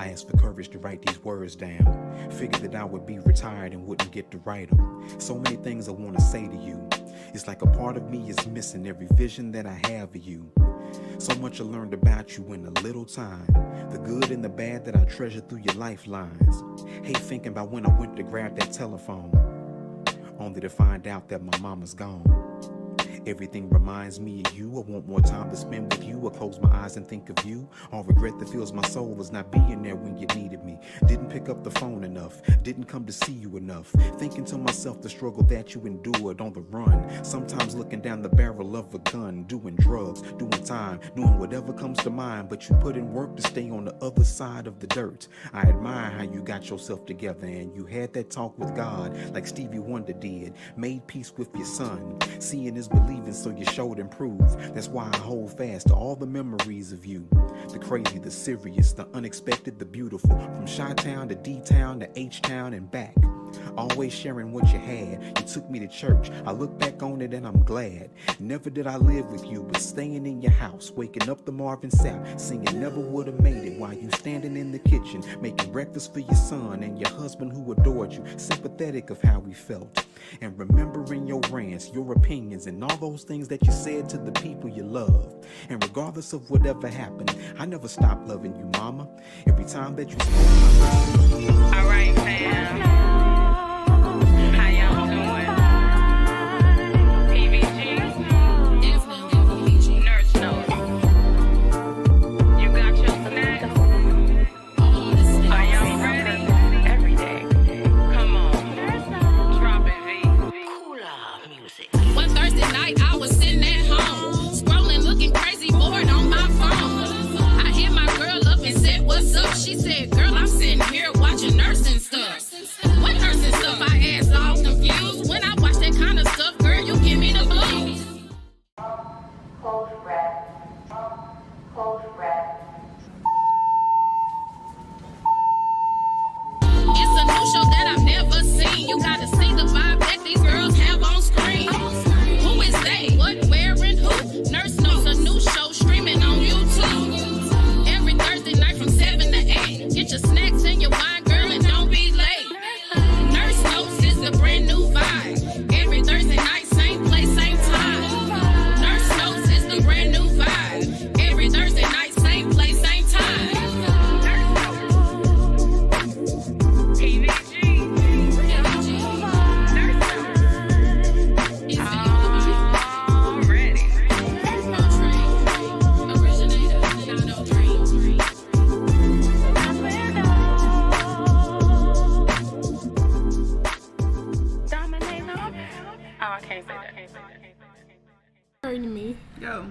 I asked for courage to write these words down. Figured that I would be retired and wouldn't get to write them. So many things I want to say to you. It's like a part of me is missing every vision that I have of you. So much I learned about you in a little time. The good and the bad that I treasure through your lifelines. Hate thinking about when I went to grab that telephone, only to find out that my mama's gone. Everything reminds me of you. I want more time to spend with you. I close my eyes and think of you. All regret that fills my soul is not being there when you needed me. Didn't pick up the phone enough. Didn't come to see you enough. Thinking to myself the struggle that you endured on the run. Sometimes looking down the barrel of a gun. Doing drugs, doing time, doing whatever comes to mind. But you put in work to stay on the other side of the dirt. I admire how you got yourself together and you had that talk with God like Stevie Wonder did. Made peace with your son. Seeing is believing. So you showed improve. That's why I hold fast to all the memories of you. The crazy, the serious, the unexpected, the beautiful. From Chi-Town to D-Town to H-Town and back. Always sharing what you had. You took me to church. I look back on it and I'm glad. Never did I live with you, but staying in your house, waking up the Marvin Sapp, singing never would have made it while you standing in the kitchen, making breakfast for your son and your husband who adored you, sympathetic of how we felt. And remembering your rants, your opinions, and all those things that you said to the people you love. And regardless of whatever happened, I never stopped loving you, mama. Every time that you spoke, all right, fam. How y'all doing? PVG, nurse note. You got your snack? Are y'all ready? Every day. Come on, drop it, V. Cooler music. One Thursday night, I was sitting at home, scrolling, looking crazy, bored on my phone. I hit my girl up and said, "What's up?" She said, "Girl, I'm sitting here watching nursing stuff." What nursing stuff? I asked, all confused. When I watch that kind of stuff, girl, you give me the blues. Cold breath. Cold breath. It's a new show that I've never seen. You gotta see the vibe that these girls have on screen. Who is they? What, where, and who? Nurse Notes, a new show streaming on YouTube. Every Thursday night from 7 to 8. Get your snacks and your wine, girl, and don't be late. Nurse Notes is the brand new vibe. Every Thursday night, same place, same time. Nurse Notes is the brand new vibe. Every Thursday night, same place, same time. PVG, nurse note. Already. Dominate. Oh, I can't say that. Hurting me. Go.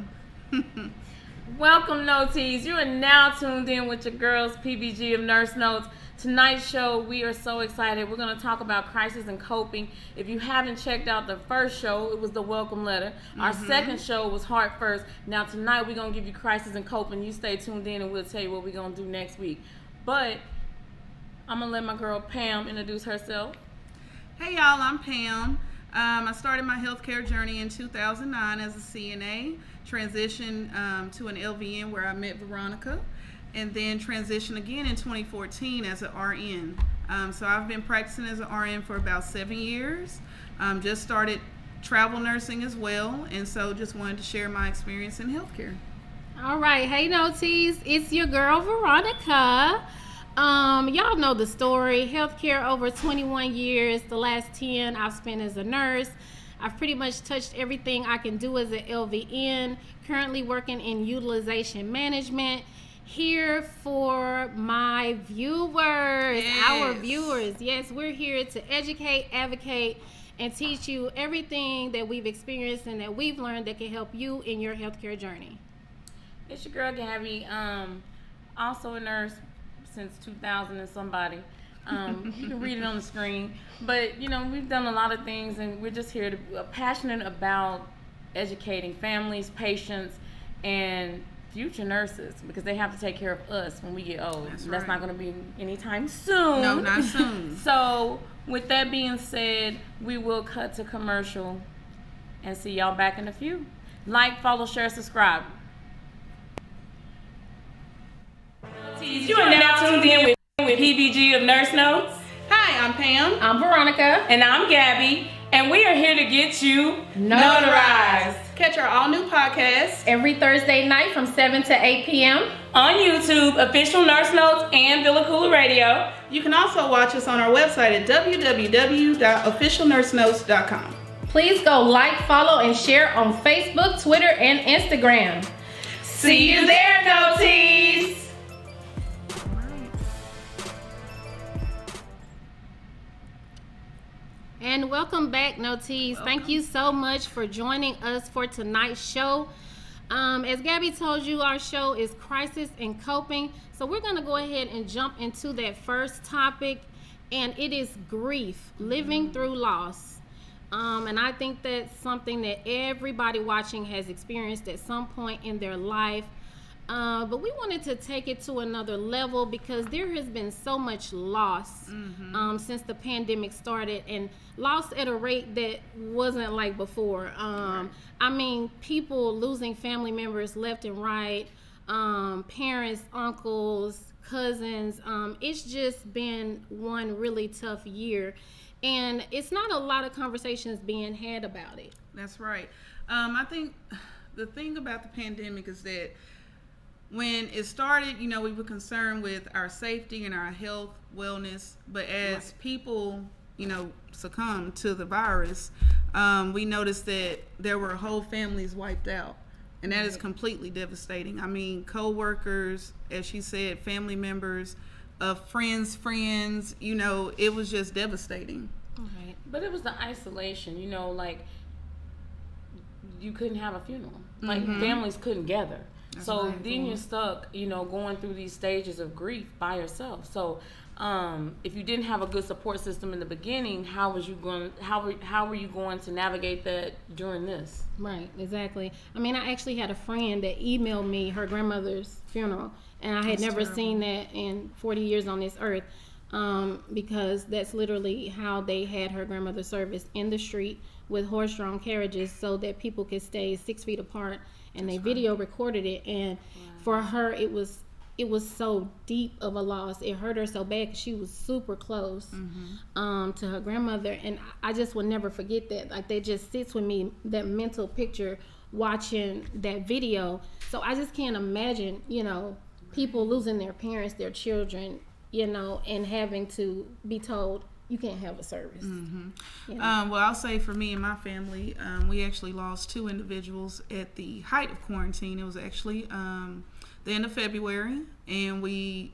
Welcome, Noties. You are now tuned in with your girls, PBG of Nurse Notes. Tonight's show, we are so excited. We're going to talk about crisis and coping. If you haven't checked out the first show, it was the welcome letter. Our second show was Heart First. Now tonight, we're going to give you crisis and coping. You stay tuned in and we'll tell you what we're going to do next week. But I'm going to let my girl Pam introduce herself. Hey y'all, I'm Pam. I started my healthcare journey in 2009 as a CNA, transitioned to an LVN where I met Veronica, and then transitioned again in 2014 as an RN. So I've been practicing as an RN for about 7 years. Just started travel nursing as well, and so just wanted to share my experience in healthcare. All right, hey Noties, it's your girl Veronica. Y'all know the story. Healthcare over 21 years. The last 10 I've spent as a nurse. I've pretty much touched everything I can do as an LVN. Currently working in utilization management. Here for my viewers, our viewers. Yes, we're here to educate, advocate, and teach you everything that we've experienced and that we've learned that can help you in your healthcare journey. It's your girl Gabby, also a nurse since 2000 and somebody. You can read it on the screen. But, you know, we've done a lot of things, and we're just here to passionate about educating families, patients, and future nurses, because they have to take care of us when we get old. That's not going to be anytime soon. No, not soon. So, with that being said, we will cut to commercial and see y'all back in a few. Like, follow, share, subscribe. You are now tuned in with PBG of Nurse Notes. Hi, I'm Pam. I'm Veronica. And I'm Gabby. And we are here to get you notarized. Catch our all-new podcast Every Thursday night from 7 to 8 p.m. on YouTube, Official Nurse Notes, and Villa Cooler Radio. You can also watch us on our website at www.officialnursenotes.com. Please go like, follow, and share on Facebook, Twitter, and Instagram. See you there, Noties! And welcome back, Noties. Thank you so much for joining us for tonight's show. As Gabby told you, our show is Crisis and Coping. So we're going to go ahead and jump into that first topic, and it is grief, living through loss. And I think that's something that everybody watching has experienced at some point in their life. But we wanted to take it to another level because there has been so much loss since the pandemic started, and loss at a rate that wasn't like before. I mean, people losing family members left and right, parents, uncles, cousins. It's just been one really tough year, and it's not a lot of conversations being had about it. That's right. I think the thing about the pandemic is that when it started, we were concerned with our safety and our health, wellness. But as people, succumbed to the virus, we noticed that there were whole families wiped out. And that is completely devastating. I mean, co-workers, as she said, family members, friends, it was just devastating. Right. But it was the isolation, like you couldn't have a funeral. Like families couldn't gather. That's so right. Then you're stuck, going through these stages of grief by yourself. So if you didn't have a good support system in the beginning, how were you going to navigate that during this? Right, exactly. I mean, I actually had a friend that emailed me her grandmother's funeral, and I had never seen that in 40 years on this earth, because that's literally how they had her grandmother's service, in the street with horse-drawn carriages so that people could stay 6 feet apart, and they video recorded it. And for her, it was so deep of a loss. It hurt her so bad because she was super close to her grandmother, and I just will never forget that. Like, that just sits with me, that mental picture watching that video. So I just can't imagine, people losing their parents, their children, and having to be told you can't have a service. Well, I'll say for me and my family, we actually lost 2 individuals at the height of quarantine. It was actually the end of February, and we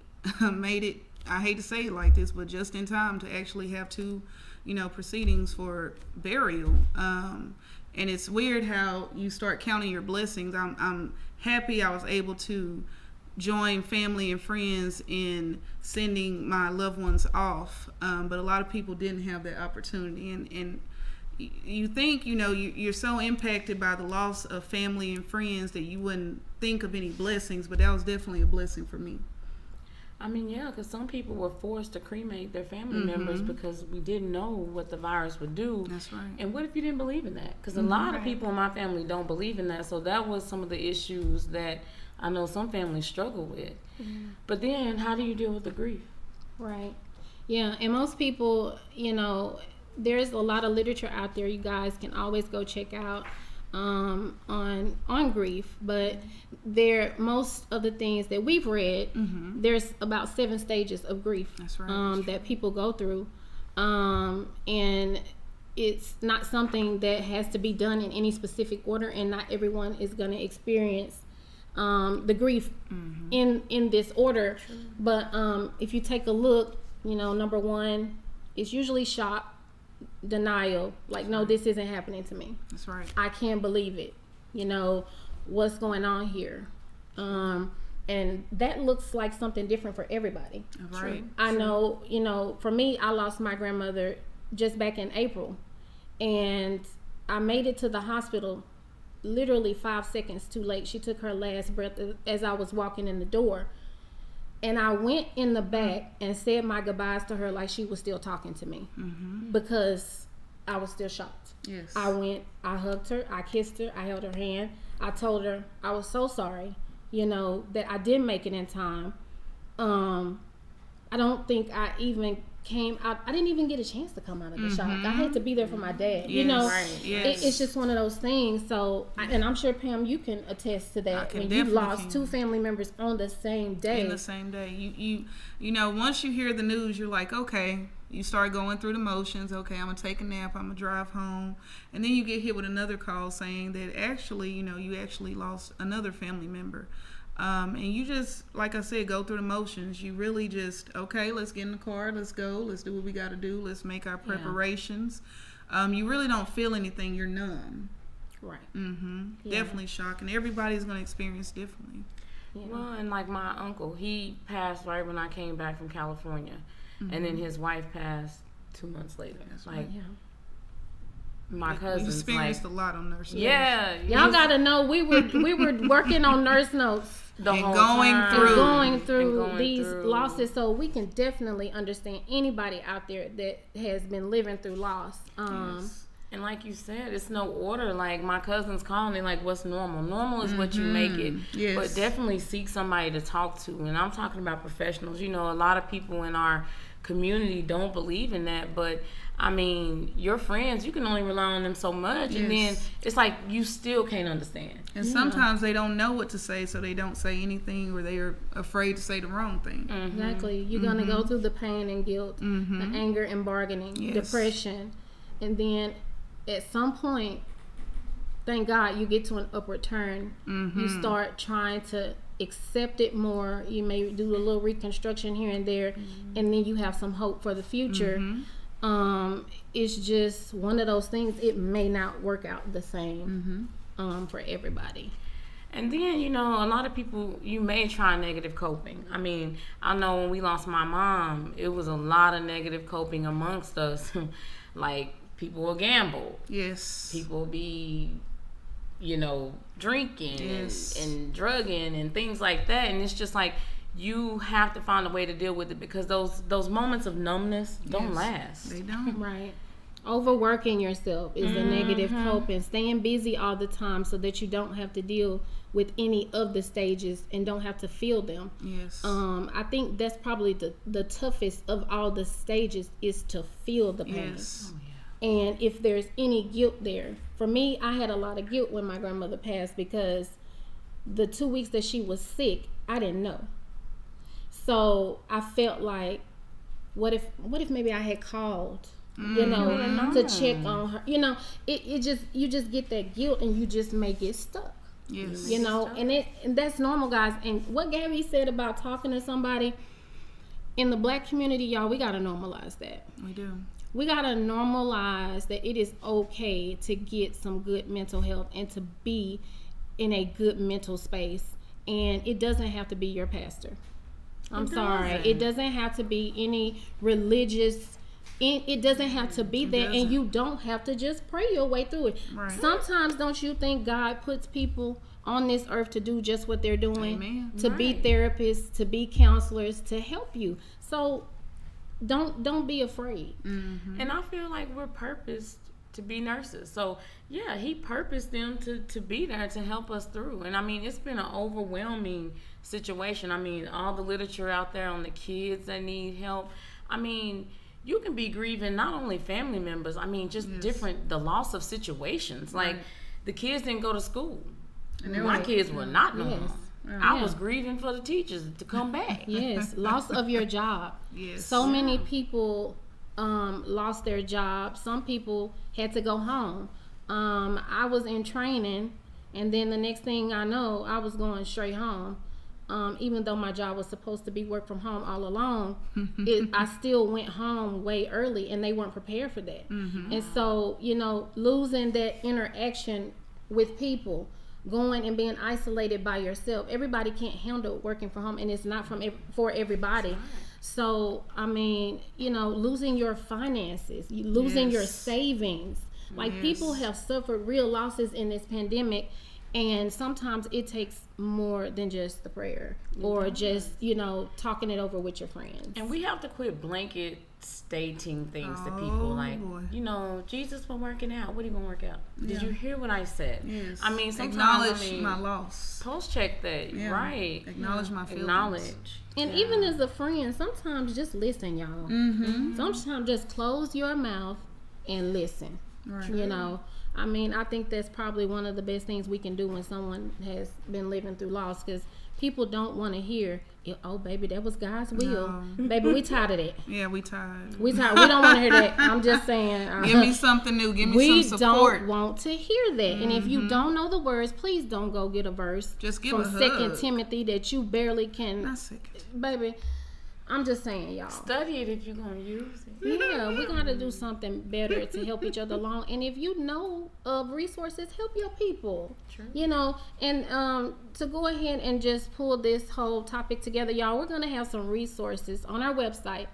made it, I hate to say it like this, but just in time to actually have 2, proceedings for burial. And it's weird how you start counting your blessings. I'm happy I was able to join family and friends in sending my loved ones off, but a lot of people didn't have that opportunity, and you think you're so impacted by the loss of family and friends that you wouldn't think of any blessings, but that was definitely a blessing for me. I mean, because some people were forced to cremate their family members because we didn't know what the virus would do. That's right. And what if you didn't believe in that? Because a lot of people in my family don't believe in that, so that was some of the issues that I know some families struggle with. But then, how do you deal with the grief? Right. Yeah, and most people, there's a lot of literature out there you guys can always go check out on grief, but most of the things that we've read, there's about 7 stages of grief. That's right. That people go through, and it's not something that has to be done in any specific order, and not everyone is going to experience the grief in this order. But if you take a look, number 1 is usually shock, denial, like, no, this isn't happening to me. That's right. I can't believe it. What's going on here? And that looks like something different for everybody. Right. I know, for me, I lost my grandmother just back in April, and I made it to the hospital literally 5 seconds too late. She took her last breath as I was walking in the door. And I went in the back and said my goodbyes to her like she was still talking to me, because I was still shocked. Yes. I hugged her, I kissed her, I held her hand. I told her I was so sorry, that I didn't make it in time. I don't think I even came out. I didn't even get a chance to come out of the shock. I had to be there for my dad. You know, it's just one of those things. So, and I'm sure Pam, you can attest to that when you lost two family members on the same day. In the same day, you know, once you hear the news, you're like, okay. You start going through the motions. Okay, I'm gonna take a nap. I'm gonna drive home, and then you get hit with another call saying that actually, you know, you actually lost another family member. And you just, like I said, go through the motions. You really just, okay, let's get in the car, let's go, let's do what we got to do, let's make our preparations. You really don't feel anything. You're numb. Right. Definitely shocking. Everybody's going to experience differently. Well, and like my uncle, he passed right when I came back from California, and then his wife passed 2 months later. My cousins, we experienced a lot on Nurse Notes. Y'all gotta know we were working on Nurse Notes going through these losses, so we can definitely understand anybody out there that has been living through loss. And like you said, it's no order. Like my cousins call me, like, what's normal? Normal is what you make it. But definitely seek somebody to talk to. And I'm talking about professionals. You know, a lot of people in our community don't believe in that, but I mean, your friends, you can only rely on them so much, and then it's like you still can't understand. And sometimes they don't know what to say, so they don't say anything, or they are afraid to say the wrong thing. Exactly. You're going to go through the pain and guilt, the anger and bargaining, depression, and then at some point, thank God, you get to an upward turn. You start trying to accept it more. You may do a little reconstruction here and there, and then you have some hope for the future. It's just one of those things. It may not work out the same for everybody. And then, you know, a lot of people, you may try negative coping. I mean, I know when we lost my mom, it was a lot of negative coping amongst us. Like, people will gamble. People will be, you know, drinking and drugging and things like that. And it's just like, you have to find a way to deal with it, because those moments of numbness don't last. They don't. Right. Overworking yourself is the negative coping. Staying busy all the time so that you don't have to deal with any of the stages and don't have to feel them. I think that's probably the toughest of all the stages, is to feel the pain. And if there's any guilt there, for me, I had a lot of guilt when my grandmother passed, because the 2 weeks that she was sick, I didn't know. So I felt like, what if maybe I had called, you know, to check on her. You know, you just get that guilt, and you just may get stuck. You know, and that's normal, guys. And what Gabby said about talking to somebody in the Black community, y'all, we gotta normalize that. We do. We gotta normalize that it is okay to get some good mental health and to be in a good mental space. And it doesn't have to be your pastor. I'm sorry. It doesn't have to be any religious. It doesn't have to be that. And you don't have to just pray your way through it. Sometimes, don't you think God puts people on this earth to do just what they're doing? To be therapists, to be counselors, to help you. So don't be afraid. And I feel like we're purposed to be nurses. So yeah, he purposed them to be there to help us through. And I mean, it's been an overwhelming situation. I mean, all the literature out there on the kids that need help. I mean, you can be grieving not only family members, I mean, just the loss of situations. Like, the kids didn't go to school. And my kids were not normal. I was grieving for the teachers to come back. Loss of your job. So many people lost their job. Some people had to go home. I was in training, and then the next thing I know, I was going straight home. Even though my job was supposed to be work from home all along, I still went home way early, and they weren't prepared for that. And so, you know, losing that interaction with people, going and being isolated by yourself. Everybody can't handle working from home, and it's not for everybody. So, I mean, you know, losing your finances, losing your savings. Like, people have suffered real losses in this pandemic, and sometimes it takes more than just the prayer or just, you know, talking it over with your friends. And we have to quit blanket stating things to people like, boy. you know, Jesus was working out. What are you gonna work out? Did you hear what I said? Yes. I mean, sometimes acknowledge my loss. Post check that, Yeah. right? Acknowledge my feelings. Acknowledge. And even as a friend, sometimes just listen, y'all. Mm-hmm. Sometimes just close your mouth and listen. Right. You know, I mean, I think that's probably one of the best things we can do when someone has been living through loss, because people don't want to hear, oh, baby, that was God's will. No. Baby, we tired of that. Yeah, we tired. We tired. We don't want to hear that. I'm just saying. Give me something new. Give me We some support. don't want to hear that. And if you don't know the words, please don't go get a verse Just give from a 2 hug. Timothy that you barely can. That's it. Baby, I'm just saying, y'all. Study it if you're gonna use it. Yeah, we got to do something better to help each other along. And if you know of resources, help your people. True. You know, and to go ahead and just pull this whole topic together, y'all, we're going to have some resources on our website,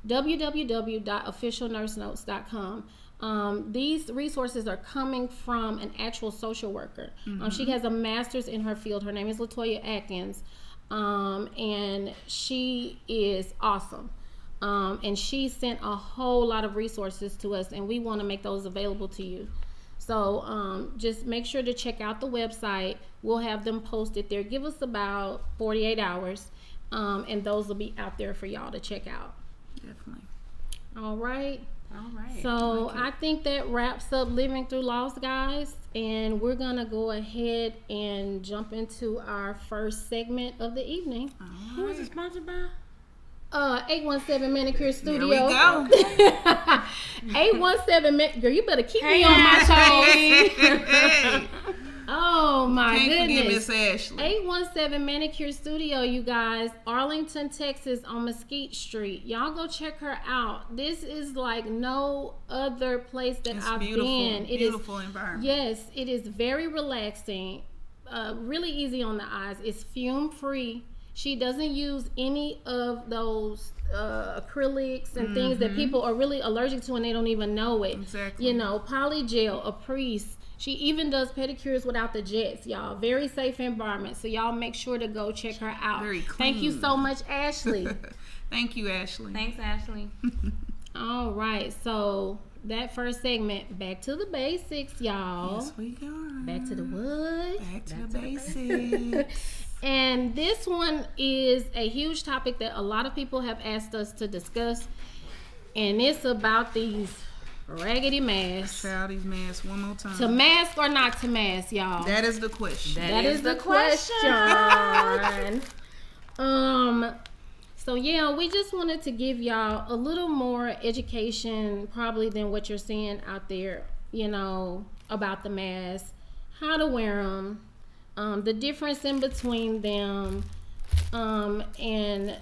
www.officialnursenotes.com. These resources are coming from an actual social worker. She has a master's in her field. Her name is Latoya Atkins. And she is awesome. And she sent a whole lot of resources to us, and we want to make those available to you. So just make sure to check out the website. We'll have them posted there. Give us about 48 hours, and those will be out there for y'all to check out. Definitely. All right. All right. So I think that wraps up Living Through Loss, guys. And we're going to go ahead and jump into our first segment of the evening. Who is it sponsored by? 817 Manicure Studio. Here we go. 817 girl, you better keep me on my toes. Hey. Oh my Can't forget goodness. Miss Ashley. 817 Manicure Studio, you guys, Arlington, Texas, on Mesquite Street. Y'all go check her out. This is like no other place that It's I've beautiful. been. It Beautiful is, environment. yes, it is very relaxing, really easy on the eyes. It's fume free. She doesn't use any of those acrylics and things that people are really allergic to and they don't even know it. Exactly. You know, polygel, a priest. She even does pedicures without the jets, y'all. Very safe environment. So y'all make sure to go check her out. Very Thank you clean. so much, Ashley. Thank you, Ashley. Thanks, Ashley. All right. So that first segment, back to the basics, y'all. Yes, we go. Back to the what? Back to the basics. And this one is a huge topic that a lot of people have asked us to discuss. And it's about these raggedy masks. Shout these masks one more time. To mask or not to mask, y'all? That is the question. That is the question. So yeah, we just wanted to give y'all a little more education probably than what you're seeing out there, you know, about the masks, how to wear them, the difference in between them, and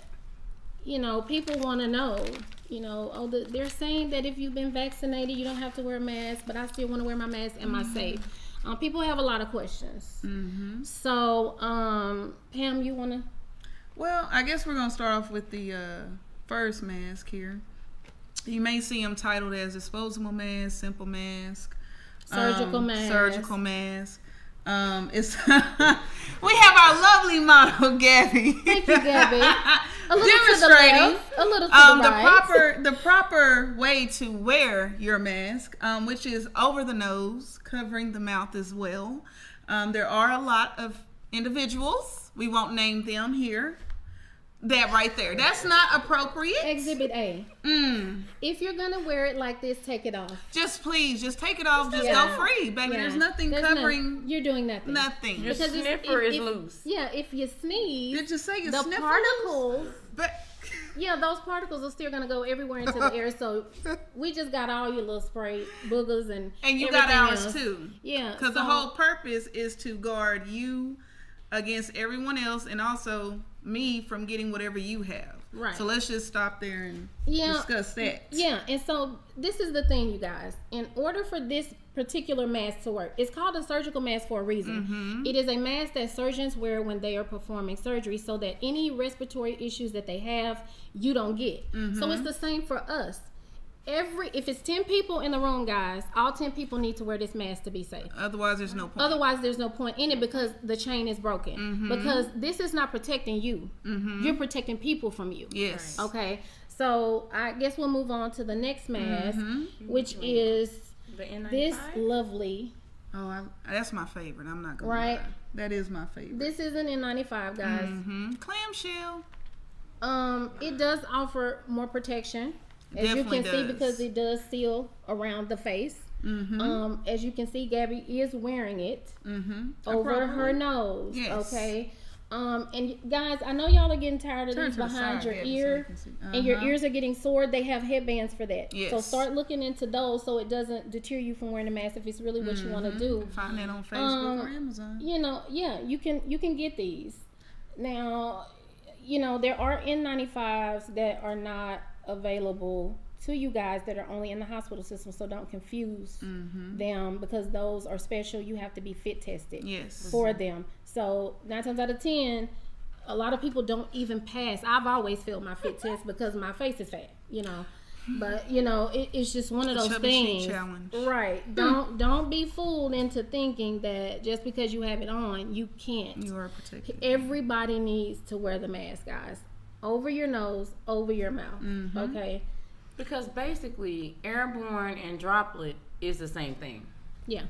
you know, people want to know, you know, oh, they're saying that if you've been vaccinated, you don't have to wear a mask, but I still want to wear my mask. Am I safe? People have a lot of questions. So, Pam, you want to? Well, I guess we're going to start off with the first mask here. You may see them titled as disposable mask, simple mask, Surgical mask. Surgical mask. It's we have our lovely model, Gabby. Thank you, Gabby. A little Demonstrating to the left, a little to the right. the proper way to wear your mask, which is over the nose, covering the mouth as well. There are a lot of individuals, we won't name them here, that right there, that's not appropriate. Exhibit A. If you're gonna wear it like this, take it off. Just please, just take it off. Just Yeah. go free, baby. Yeah. There's nothing There's covering. you're doing nothing. Nothing. Your Because sniffer is loose. Yeah, if you sneeze, Did you say your the sniffer particles. But Yeah, those particles are still gonna go everywhere into the air. So we just got all your little spray boogers and you got everything ours else. too. Yeah, Because the so- whole purpose is to guard you against everyone else, and also me from getting whatever you have. Right. So let's just stop there and Yeah. discuss that. Yeah, and so this is the thing, you guys. In order for this particular mask to work, it's called a surgical mask for a reason. It is a mask that surgeons wear when they are performing surgery so that any respiratory issues that they have, you don't get. So it's the same for us. If it's 10 people in the room, guys, all 10 people need to wear this mask to be safe. Otherwise, there's no point. Otherwise, there's no point in it because the chain is broken. Because this is not protecting you. You're protecting people from you. Yes. Okay, So I guess we'll move on to the next mask, which is The N95? this lovely. Oh, that's my favorite. I'm not gonna Right. lie. That is my favorite. This is an N95, guys. Clamshell. It does offer more protection, as Definitely you can see, does. because it does seal around the face. As you can see, Gabby is wearing it over her nose. Yes. Okay. And guys, I know y'all are getting tired of Turn these to the behind side, your Gabby, so ear, you can see. and your ears are getting sore. They have headbands for that. Yes. So start looking into those, so it doesn't deter you from wearing a mask if it's really what you want to do. Find that on Facebook or Amazon. You know, yeah, you can get these. Now, you know, there are N95s that are not available to you guys that are only in the hospital system, so don't confuse them, because those are special. You have to be fit tested Yes. for them. So 9 times out of 10, a lot of people don't even pass. I've always failed my fit test because my face is fat, you know. But you know, it's just one of those Chubby cheek things, challenge. right? Don't be fooled into thinking that just because you have it on, you can't. You are protected. Everybody needs to wear the mask, guys, over your nose, over your mouth. Okay. Because basically, airborne and droplet is the same thing. Yeah.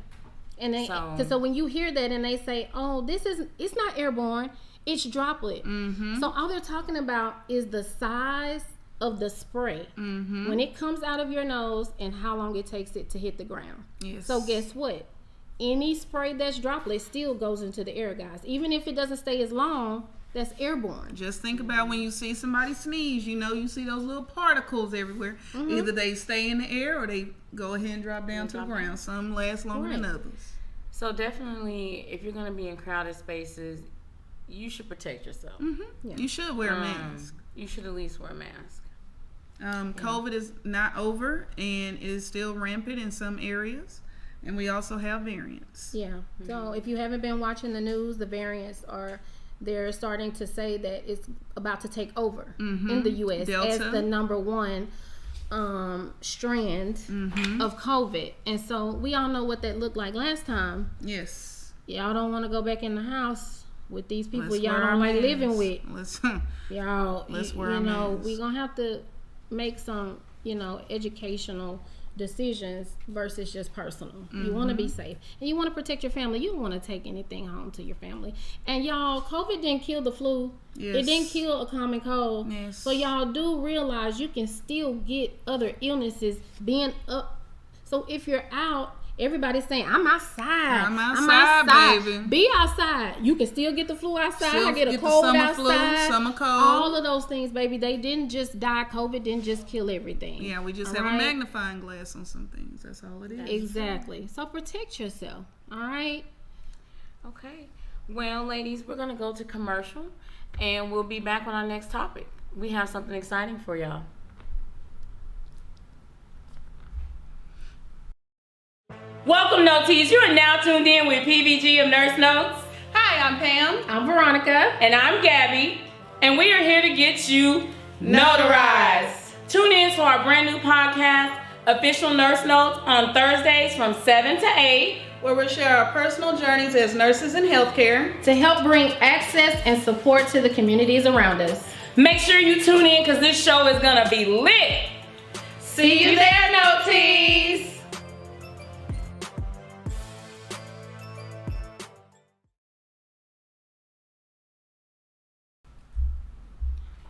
And they, So- so when you hear that and they say, "Oh, it's not airborne, it's droplet." So all they're talking about is the size of the spray when it comes out of your nose and how long it takes it to hit the ground. Yes. So guess what? Any spray that's droplet still goes into the air, guys. Even if it doesn't stay as long, that's airborne. Just think about when you see somebody sneeze, you know, you see those little particles everywhere. Either they stay in the air or they go ahead and drop down to the ground. Some last longer than Right. others. So definitely, if you're going to be in crowded spaces, you should protect yourself. Yeah. You should wear a mask. You should at least wear a mask. COVID is not over and is still rampant in some areas. And we also have variants. Yeah. So if you haven't been watching the news, the variants they're starting to say that it's about to take over in the U.S. Delta. as the number one strand of COVID. And so we all know what that looked like last time. Yes. Y'all don't want to go back in the house with these people Let's y'all wear our don't like masks. living with. Let's Y'all, Let's you wear our know, masks. we're going to have to make some, you know, educational decisions versus just personal. You want to be safe and you want to protect your family. You don't want to take anything home to your family. And y'all, COVID didn't kill the flu. Yes. It didn't kill a common cold. Yes. So y'all do realize you can still get other illnesses being up. So if you're out, everybody's saying, I'm outside. I'm outside, baby. Be outside. You can still get the flu outside. Still Get a get the cold summer outside. flu, summer cold. All of those things, baby. They didn't just die. COVID didn't just kill everything. Yeah, we just All have right? a magnifying glass on some things. That's all it is. Exactly. So protect yourself. All right. Okay. Well, ladies, we're going to go to commercial, and we'll be back on our next topic. We have something exciting for y'all. Welcome, Notees. You are now tuned in with PVG of Nurse Notes. Hi, I'm Pam. I'm Veronica. And I'm Gabby, and we are here to get you notarized. Tune in to our brand new podcast, Official Nurse Notes, on Thursdays from 7 to 8. Where we share our personal journeys as nurses in healthcare. To help bring access and support to the communities around us. Make sure you tune in because this show is going to be lit. See you there, Notees.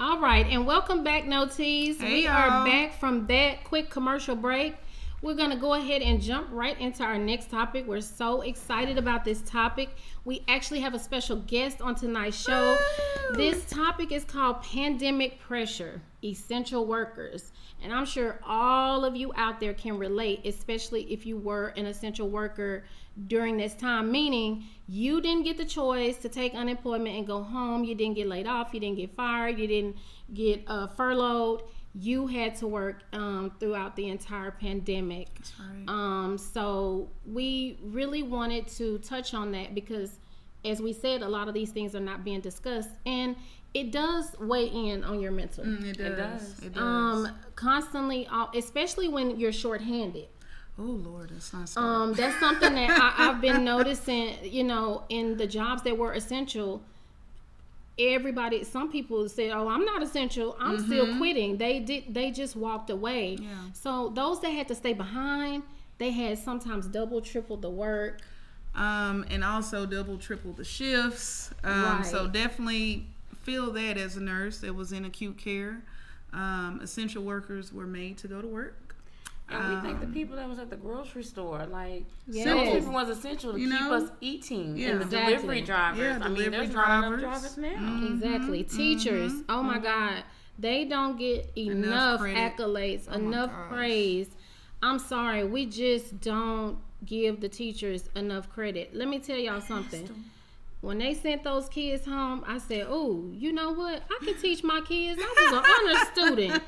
All right, and welcome back, Notees. Hey, we y'all. are back from that quick commercial break. We're going to go ahead and jump right into our next topic. We're so excited about this topic. We actually have a special guest on tonight's show. Woo! This topic is called Pandemic Pressure, Essential Workers. And I'm sure all of you out there can relate, especially if you were an essential worker during this time, meaning you didn't get the choice to take unemployment and go home. You didn't get laid off. You didn't get fired. You didn't get furloughed. You had to work throughout the entire pandemic. That's right. So we really wanted to touch on that because, as we said, a lot of these things are not being discussed, and it does weigh in on your mental. It does. It does. Constantly, especially when you're shorthanded. Oh Lord, that's not so. That's something that I've been noticing, you know, in the jobs that were essential. everybody, some people said, oh, I'm not essential, I'm still quitting. They just walked away. Yeah. So those that had to stay behind, they had sometimes double, triple the work. And also double, triple the shifts. Right. So definitely feel that as a nurse that was in acute care. Essential workers were made to go to work. And we think the people that was at the grocery store, like, Yes. those people was essential to You keep know? us eating. Yeah. And the Exactly. delivery drivers. Yeah, I mean, delivery there's not enough drivers. drivers now. Exactly. Teachers, oh my God, they don't get enough credit. accolades, my enough gosh. praise. I'm sorry, we just don't give the teachers enough credit. Let me tell y'all something. When they sent those kids home, I said, oh, you know what? I can teach my kids. I was an honor student.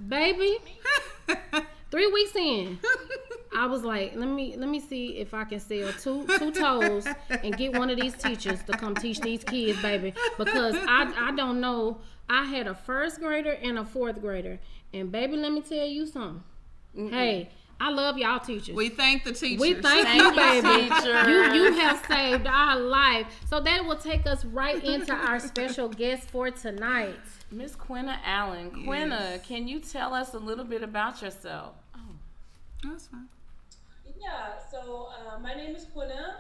Baby, 3 weeks in, I was like, let me see if I can sell two toes and get one of these teachers to come teach these kids, baby. Because I don't know. I had a first grader and a fourth grader. And baby, let me tell you something. Hey, I love y'all teachers. We thank the teachers. We thank you, baby. teachers. You have saved our life. So that will take us right into our special guest for tonight. Miss Quinna Allen. Quinna, can you tell us a little bit about yourself? That's fine. Yeah, so my name is Quinna.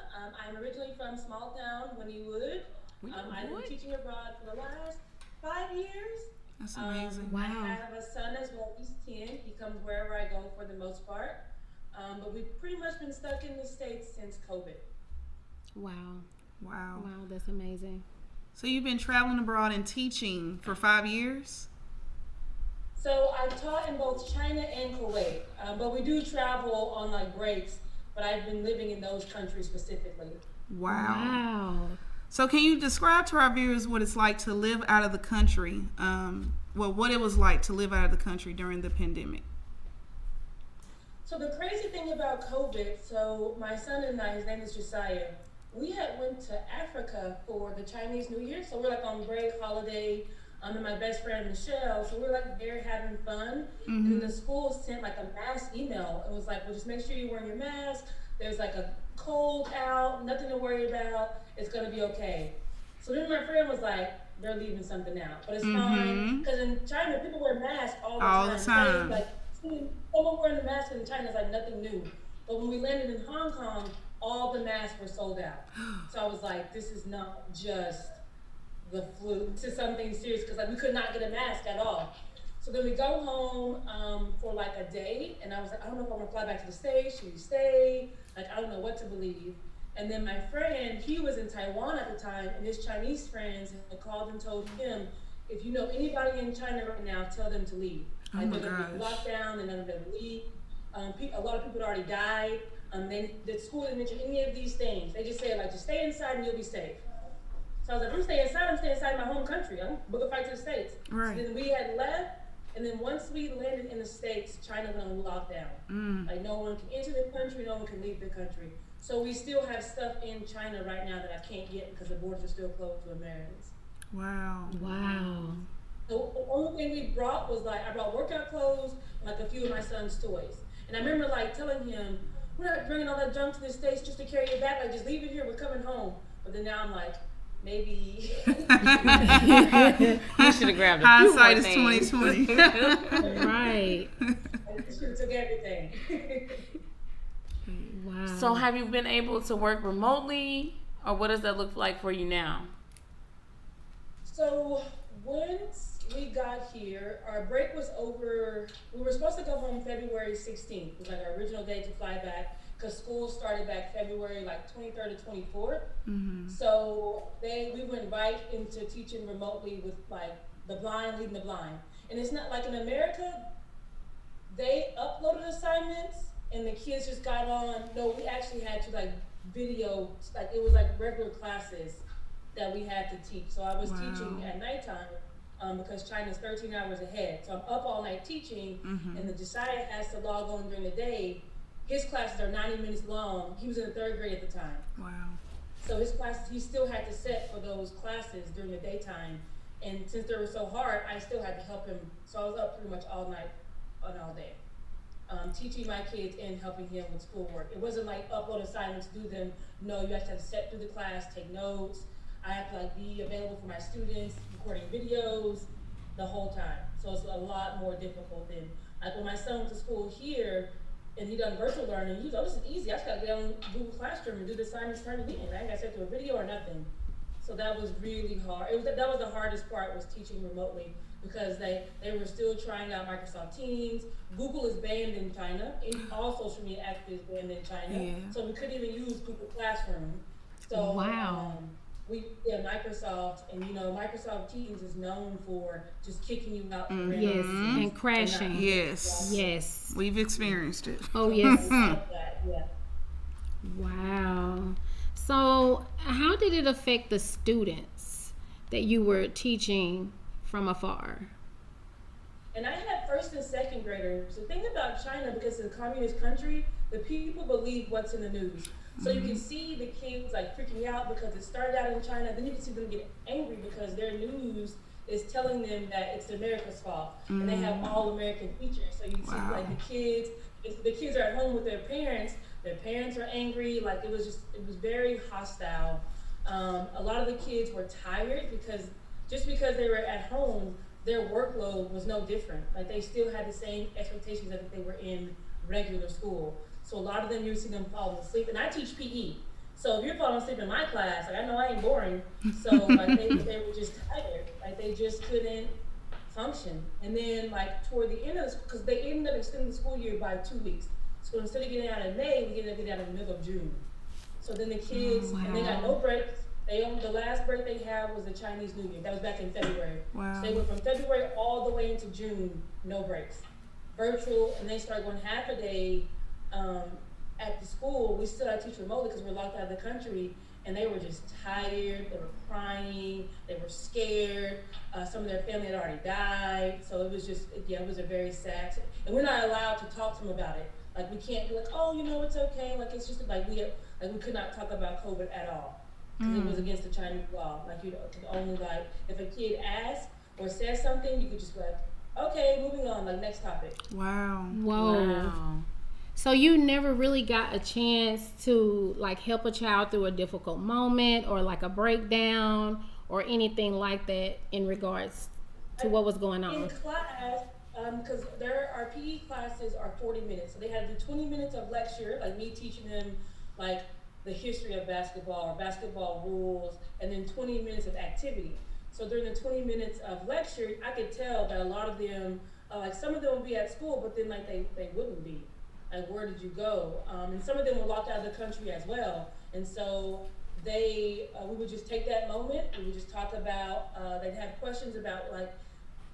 I'm originally from small town Wynnewood. I've been teaching abroad for the last 5 years. That's amazing. I have a son as well. He's 10. He comes wherever I go for the most part. But we've pretty much been stuck in the States since COVID. Wow, that's amazing. So you've been traveling abroad and teaching for 5 years? So I've taught in both China and Kuwait, but we do travel on like breaks, but I've been living in those countries specifically. Wow. So can you describe to our viewers what it's like to live out of the country? What it was like to live out of the country during the pandemic? So the crazy thing about COVID, so my son and I, his name is Josiah, we had went to Africa for the Chinese New Year. So we're like on break, holiday, and my best friend Michelle, so we're like there having fun. And then the school sent like a mass email. It was like, well, just make sure you're wearing your mask. There's like a cold out, nothing to worry about. It's gonna be okay. So then my friend was like, they're leaving something out, but it's fine. Because in China, people wear masks all the time. Like someone wearing the mask in China is like nothing new. But when we landed in Hong Kong, all the masks were sold out. So I was like, this is not just the flu, this is something serious, because like we could not get a mask at all. So then we go home for like a day, and I was like, I don't know if I want to fly back to the States. Should we stay? Like, I don't know what to believe. And then my friend, he was in Taiwan at the time, and his Chinese friends had called and told him, if you know anybody in China right now, tell them to leave. Like they're going to be locked down, and none of them leave. A lot of people had already died. The school didn't mention any of these things. They just said, like, just stay inside and you'll be safe. So I was like, I'm staying inside my home country. I'm book a flight to the States. Right. So then we had left, and then once we landed in the States, China went on lockdown. Like no one can enter the country, no one can leave the country. So we still have stuff in China right now that I can't get because the borders are still closed to Americans. Wow. So the only thing we brought was like, I brought workout clothes and like a few of my son's toys. And I remember like telling him, we're not bringing all that junk to the States just to carry it back. Like just leave it here, we're coming home. But then now I'm like, maybe. You should have grabbed a few Hindsight more is things. 2020. Right. I should have took everything. Wow. So have you been able to work remotely, or what does that look like for you now? So once we got here, our break was over. We were supposed to go home February 16th. It was like our original day to fly back, because school started back February like 23rd to 24th. So we went right into teaching remotely with like the blind leading the blind. And it's not like in America, they uploaded assignments and the kids just got on. No, we actually had to like video, like it was like regular classes that we had to teach. So I was teaching at nighttime because China's 13 hours ahead. So I'm up all night teaching, and the Josiah has to log on during the day. His classes are 90 minutes long. He was in the 3rd grade at the time. Wow. So his classes, he still had to set for those classes during the daytime. And since they were so hard, I still had to help him. So I was up pretty much all night and all day, teaching my kids and helping him with schoolwork. It wasn't like upload assignments, do them. No, you actually have to set through the class, take notes. I have to like be available for my students, recording videos the whole time. So it's a lot more difficult than like when my son went to school here and he done virtual learning. He was, oh, this is easy. I just gotta get on Google Classroom and do the assignments, turn it in. I ain't gotta set to a video or nothing. So that was really hard. That was the hardest part, was teaching remotely, because they were still trying out Microsoft Teams. Google is banned in China, and all social media apps is banned in China. Yeah. So we couldn't even use Google Classroom. So Wow. Microsoft, and Microsoft Teams is known for just kicking you out. Yes, and crashing. Yes. Yes. We've experienced it. Oh, yes. Yeah. Wow. So, how did it affect the students that you were teaching from afar? And I had first and second graders. The thing about China, because it's a communist country, the people believe what's in the news. So you can see the kids like freaking out because it started out in China. Then you can see them get angry because their news is telling them that it's America's fault, and they have all American features. So you see like the kids, if the kids are at home with their parents are angry. Like it was very hostile. A lot of the kids were tired because they were at home, their workload was no different. Like they still had the same expectations that they were in regular school. So a lot of them, you see them falling asleep. And I teach PE. So if you're falling asleep in my class, like I know I ain't boring. So like they were just tired. Like they just couldn't function. And then like toward the end of the school, because they ended up extending the school year by 2 weeks. So instead of getting out in May, we ended up getting out in the middle of June. So then the kids, and they got no breaks. The last break they had was the Chinese New Year. That was back in February. Wow. So they went from February all the way into June, no breaks. Virtual, and they started going half a day at the school. We still had to teach remotely because we're locked out of the country, and they were just tired. They were crying. They were scared. Some of their family had already died. So it was it was a very sad. And we're not allowed to talk to them about it. Like we can't be like, oh, it's okay. Like it's just like we could not talk about COVID at all because it was against the Chinese law. Like could only like if a kid asked or said something, you could just be like, okay, moving on, like next topic. Wow. Whoa. Wow. So you never really got a chance to like help a child through a difficult moment or like a breakdown or anything like that in regards to what was going on? In class, because our PE classes are 40 minutes. So they had to do 20 minutes of lecture, like me teaching them like the history of basketball or basketball rules, and then 20 minutes of activity. So during the 20 minutes of lecture, I could tell that a lot of them, like some of them would be at school, but then like they wouldn't be. Like, where did you go? And some of them were locked out of the country as well. And so we would just take that moment, we would just talk about, they'd have questions about like,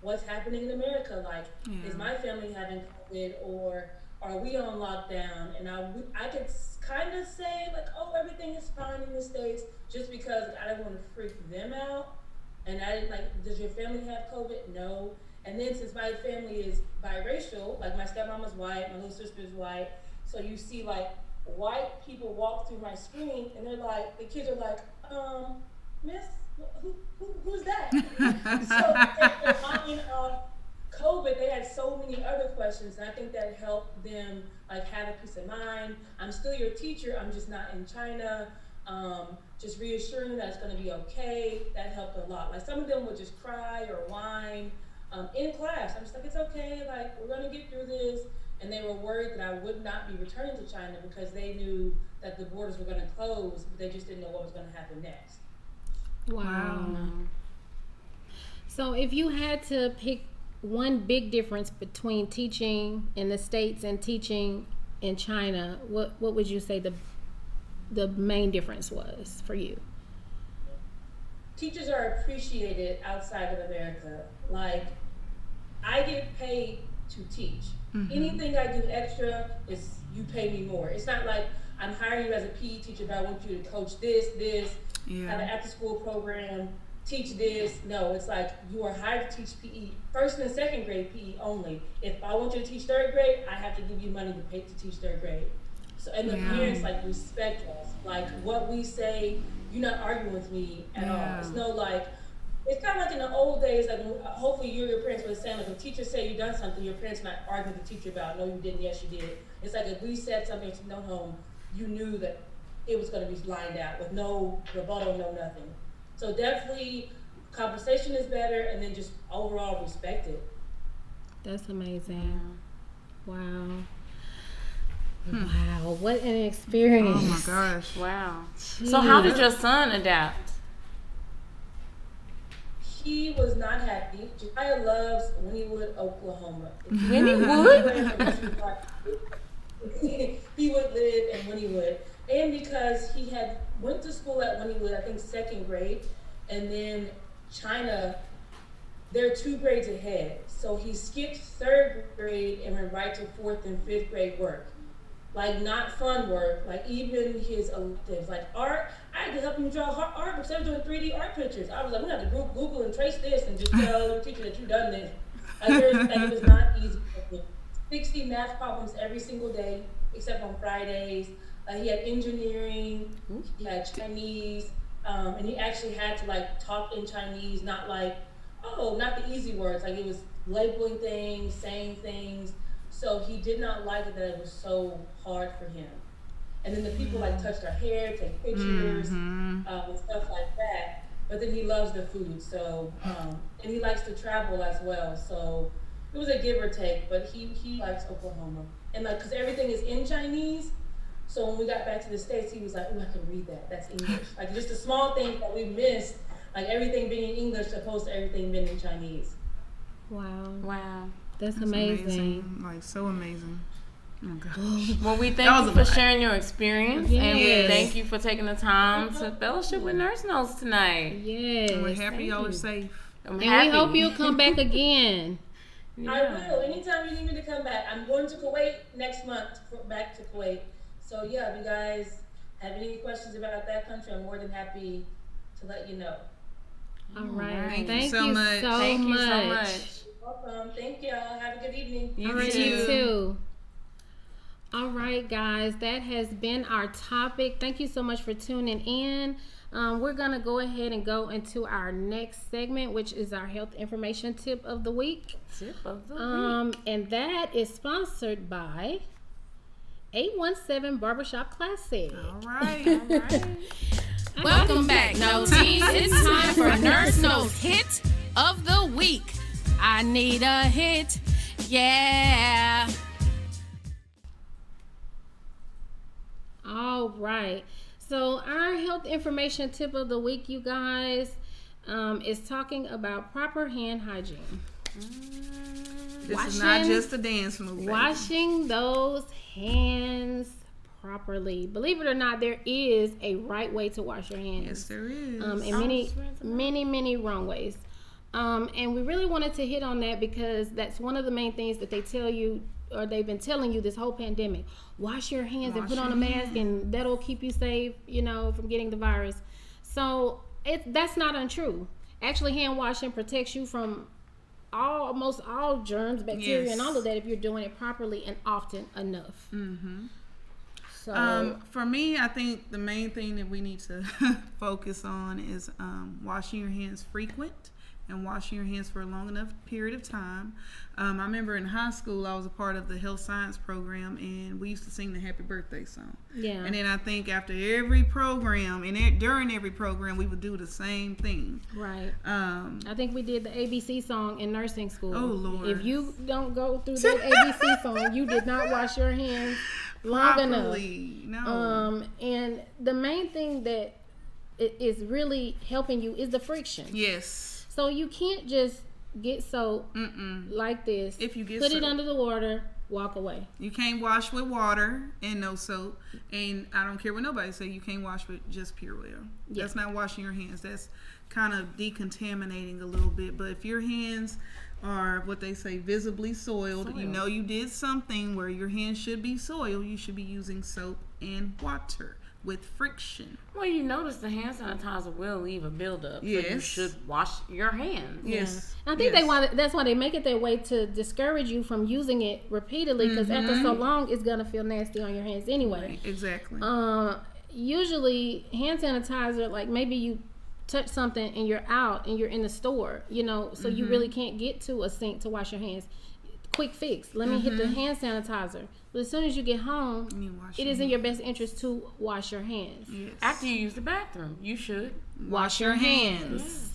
what's happening in America? Like, is my family having COVID, or are we on lockdown? And I could kind of say like, oh, everything is fine in the States, just because I didn't want to freak them out. And I didn't like, does your family have COVID? No. And then since my family is biracial, like my stepmama's white, my little sister is white, so you see like white people walk through my screen, and they're like, the kids are like, miss, who's that? So in their mind of COVID, they had so many other questions, and I think that helped them like have a peace of mind. I'm still your teacher, I'm just not in China. Just reassuring that it's going to be okay. That helped a lot. Like some of them would just cry or whine in class. I'm just like, it's okay. Like we're going to get through this. And they were worried that I would not be returning to China because they knew that the borders were going to close, but they just didn't know what was going to happen next. Wow. So if you had to pick one big difference between teaching in the States and teaching in China, what would you say the main difference was for you? Teachers are appreciated outside of America. Like, I get paid to teach. Anything I do extra is you pay me more. It's not like I'm hiring you as a PE teacher, but I want you to coach this, have an after school program, teach this. No, it's like you are hired to teach PE, first and second grade PE only. If I want you to teach third grade, I have to give you money to pay to teach third grade. So, and the parents like respect us. Like what we say, you're not arguing with me at all. It's no like, it's kind of like in the old days, like hopefully your parents were saying, like if teachers say you done something, your parents not arguing with the teacher about, no you didn't, yes you did. It's like if we said something to no home, you knew that it was going to be lined out with no rebuttal, no nothing. So definitely conversation is better, and then just overall respect it. That's amazing. Wow. Wow, what an experience. Oh my gosh. Wow. So how did your son adapt? He was not happy. Josiah loves Wynnewood, Oklahoma. Wynnewood? He would live in Wynnewood. And because he had went to school at Wynnewood, I think 2nd grade, and then China, they're 2 grades ahead. So he skipped 3rd grade and went right to 4th and 5th grade work. Like, not fun work, like even his electives, like art. I had to help him draw art because I was doing 3D art pictures. I was like, we have to Google and trace this and just tell the teacher that you've done this. Like, it was not easy for him. 60 math problems every single day, except on Fridays. He had engineering, he had Chinese, and he actually had to like talk in Chinese, not like, not the easy words. Like, it was labeling things, saying things. So he did not like it that it was so hard for him. And then the people like touched our hair, take pictures, and stuff like that. But then he loves the food, so and he likes to travel as well. So it was a give or take. But he likes Oklahoma, and like because everything is in Chinese. So when we got back to the States, he was like, "Oh, I can read that. That's English." Like just the small things that we missed, like everything being in English, opposed to everything being in Chinese. Wow. That's amazing. Like, so amazing. Oh, gosh. Well, we thank you for sharing your experience, and we Yes. thank you for taking the time to fellowship with Nurse Notes tonight. Yes. We're happy y'all are you. safe. I'm And happy. we hope you'll come back again. I will. Anytime you need me to come back. I'm going to Kuwait next month, back to Kuwait. So yeah, if you guys have any questions about that country, I'm more than happy to let you know. All right. Thank you so much. Thank you so much. Welcome. Thank y'all. Have a good evening. You All right, too. you too. All right, guys, that has been our topic. Thank you so much for tuning in. We're going to go ahead and go into our next segment, which is our health information tip of the week. Tip of the week. And that is sponsored by 817 Barbershop Classic. All right. Welcome back, Noties. It's time for Nurse Notes Hit of the Week. I need a hit, yeah. All right. So our health information tip of the week, you guys, is talking about proper hand hygiene. This is not just a dance move. Baby. Washing those hands properly. Believe it or not, there is a right way to wash your hands. Yes, there is. And many wrong ways. And we really wanted to hit on that because that's one of the main things that they tell you, or they've been telling you this whole pandemic. Wash your hands and put on a mask, and that'll keep you safe, from getting the virus. So that's not untrue. Actually, hand washing protects you from almost all germs, bacteria, and all of that if you're doing it properly and often enough. Mm-hmm. So for me, I think the main thing that we need to focus on is washing your hands frequent and washing your hands for a long enough period of time. I remember in high school, I was a part of the health science program, and we used to sing the happy birthday song. Yeah. And then I think after every program, and during every program, we would do the same thing. Right. I think we did the ABC song in nursing school. Oh, Lord. If you don't go through that ABC song, you did not wash your hands long Properly. enough. No. And the main thing that is really helping you is the friction. Yes. So you can't just get soap like this. If you get put soap. it under the water, walk away. You can't wash with water and no soap. And I don't care what nobody say, you can't wash with just pure oil. Yeah. That's not washing your hands. That's kind of decontaminating a little bit. But if your hands are what they say visibly soiled, you know you did something where your hands should be soiled, you should be using soap and water with friction. Well, you notice the hand sanitizer will leave a buildup. Yes. So you should wash your hands. Yes. I think that's why they make it that way, to discourage you from using it repeatedly, because after so long, it's going to feel nasty on your hands anyway. Right, exactly. Usually, hand sanitizer, like maybe you touch something and you're out and you're in the store, so you really can't get to a sink to wash your hands. quick fix. Let me hit the hand sanitizer. But as soon as you get home, it is in your best interest to wash your hands. Yes. After you use the bathroom, you should Wash your hands.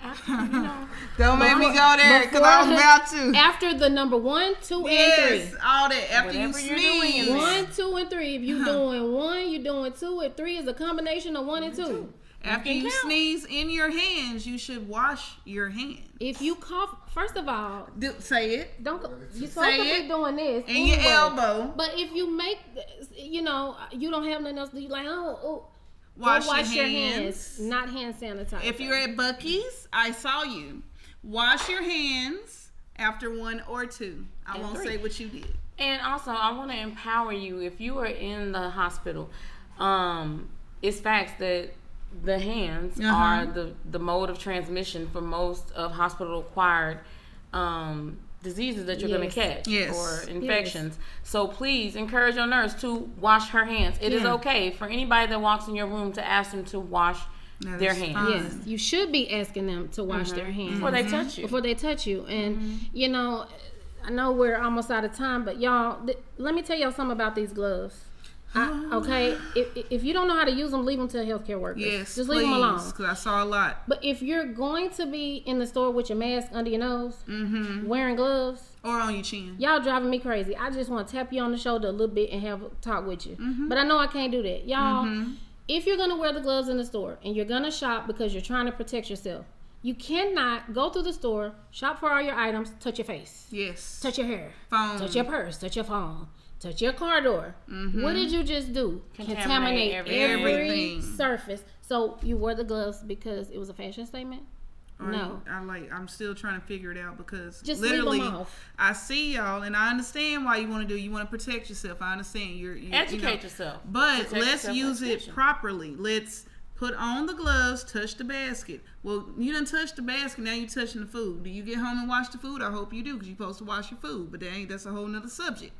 After, you know, Don't make me go there because I'm about to. After the number 1, 2, Yes, and 3. all that. After you Whatever you're doing in sneeze. there. 1, 2, and 3. If you're doing 1, you're doing 2, and 3 is a combination of 1 and 2. After you sneeze in your hands, you should wash your hands. If you cough, first of all, Say it. don't go, you're supposed to Say be it. doing this And your elbow. But if you make, you know, you don't have nothing else to do, like, go Wash your your hands, not hand sanitizer. If you're at Buc-ee's, I saw you. Wash your hands after 1 or 2. I And won't 3. say what you did. and also I want to empower you. If you are in the hospital, it's facts that the hands are the mode of transmission for most of hospital-acquired diseases that you're going to catch or infections. So please encourage your nurse to wash her hands. It is okay for anybody that walks in your room to ask them to wash their hands. fine. Yes, you should be asking them to wash their hands Before they touch you. Before they touch you. And you know, I know we're almost out of time, but y'all, let me tell y'all something about these gloves. Okay, if you don't know how to use them, leave them to healthcare workers. Yes, just leave them alone. because I saw a lot. But if you're going to be in the store with your mask under your nose, wearing gloves, Or on your chin. y'all driving me crazy. I just want to tap you on the shoulder a little bit and have a talk with you. But I know I can't do that. Y'all, if you're going to wear the gloves in the store and you're going to shop because you're trying to protect yourself, you cannot go through the store, shop for all your items, touch your face, Yes. touch your hair, Phone. touch your purse, touch your phone, touch your car door. What did you just do? Contaminate every everything. surface. So you wore the gloves because it was a fashion statement? No. I'm still trying to figure it out because Just leave 'em literally off. I see y'all and I understand why you want to do. You want to protect yourself. I understand. You're Educate yourself. But Protect let's yourself, use it education. properly. Let's put on the gloves, touch the basket. Well, you done touched the basket, now you touching the food. Do you get home and wash the food? I hope you do because you're supposed to wash your food. But that's a whole nother subject.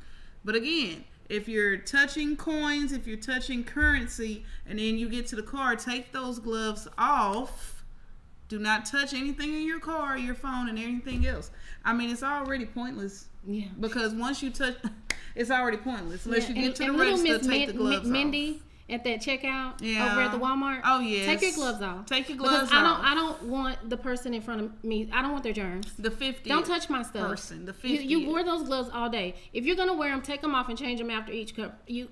But again, if you're touching coins, if you're touching currency, and then you get to the car, take those gloves off. Do not touch anything in your car, your phone, and anything else. I mean, it's already pointless. Yeah. Because once you touch, it's already pointless. Unless you get to the little register, Miss take the gloves Mindy off. at that checkout Yeah. over at the Walmart. Oh, yes. Take your gloves off. Take your gloves because off. I don't want the person in front of me. I don't want their germs. The 50th Don't touch my stuff. person. The 50th. You wore those gloves all day. If you're gonna wear them, take them off and change them after each cup. The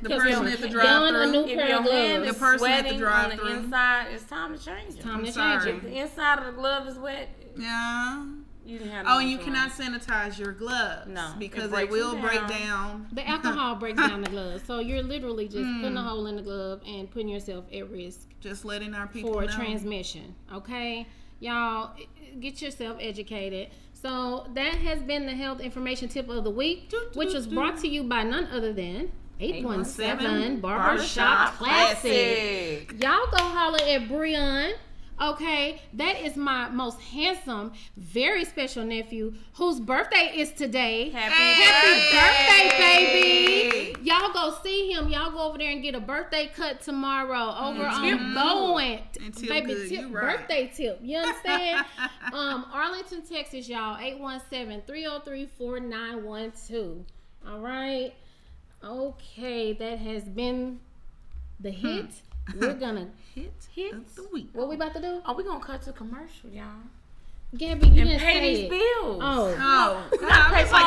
person at the a drive-thru. new If pair your of hand gloves. is The person at the sweating on the drive-thru. inside, it's time to change it. Time to sorry. change If it. the inside of the glove is wet, Yeah. you didn't have Oh, no and you to cannot sanitize your gloves. No, Because it they breaks will them break down. down. The alcohol breaks down the gloves, so you're literally just putting a hole in the glove and putting yourself at risk Just letting our people for know. transmission. Okay, y'all, get yourself educated. So that has been the health information tip of the week, which was brought to you by none other than 817 Barbershop Classic. Y'all go holler at Breon. Okay, that is my most handsome, very special nephew whose birthday is today. Happy birthday, baby! Y'all go see him. Y'all go over there and get a birthday cut tomorrow over on Going. And tip Baby, good, tip, you right. birthday tip. You understand? Arlington, Texas, y'all. 817-303-4912. All right. Okay, that has been the hit. We're gonna Hit of the week. what we about to do? Are we gonna cut to commercial, y'all? Gabby, you And didn't pay say these it. bills. Oh, Oh,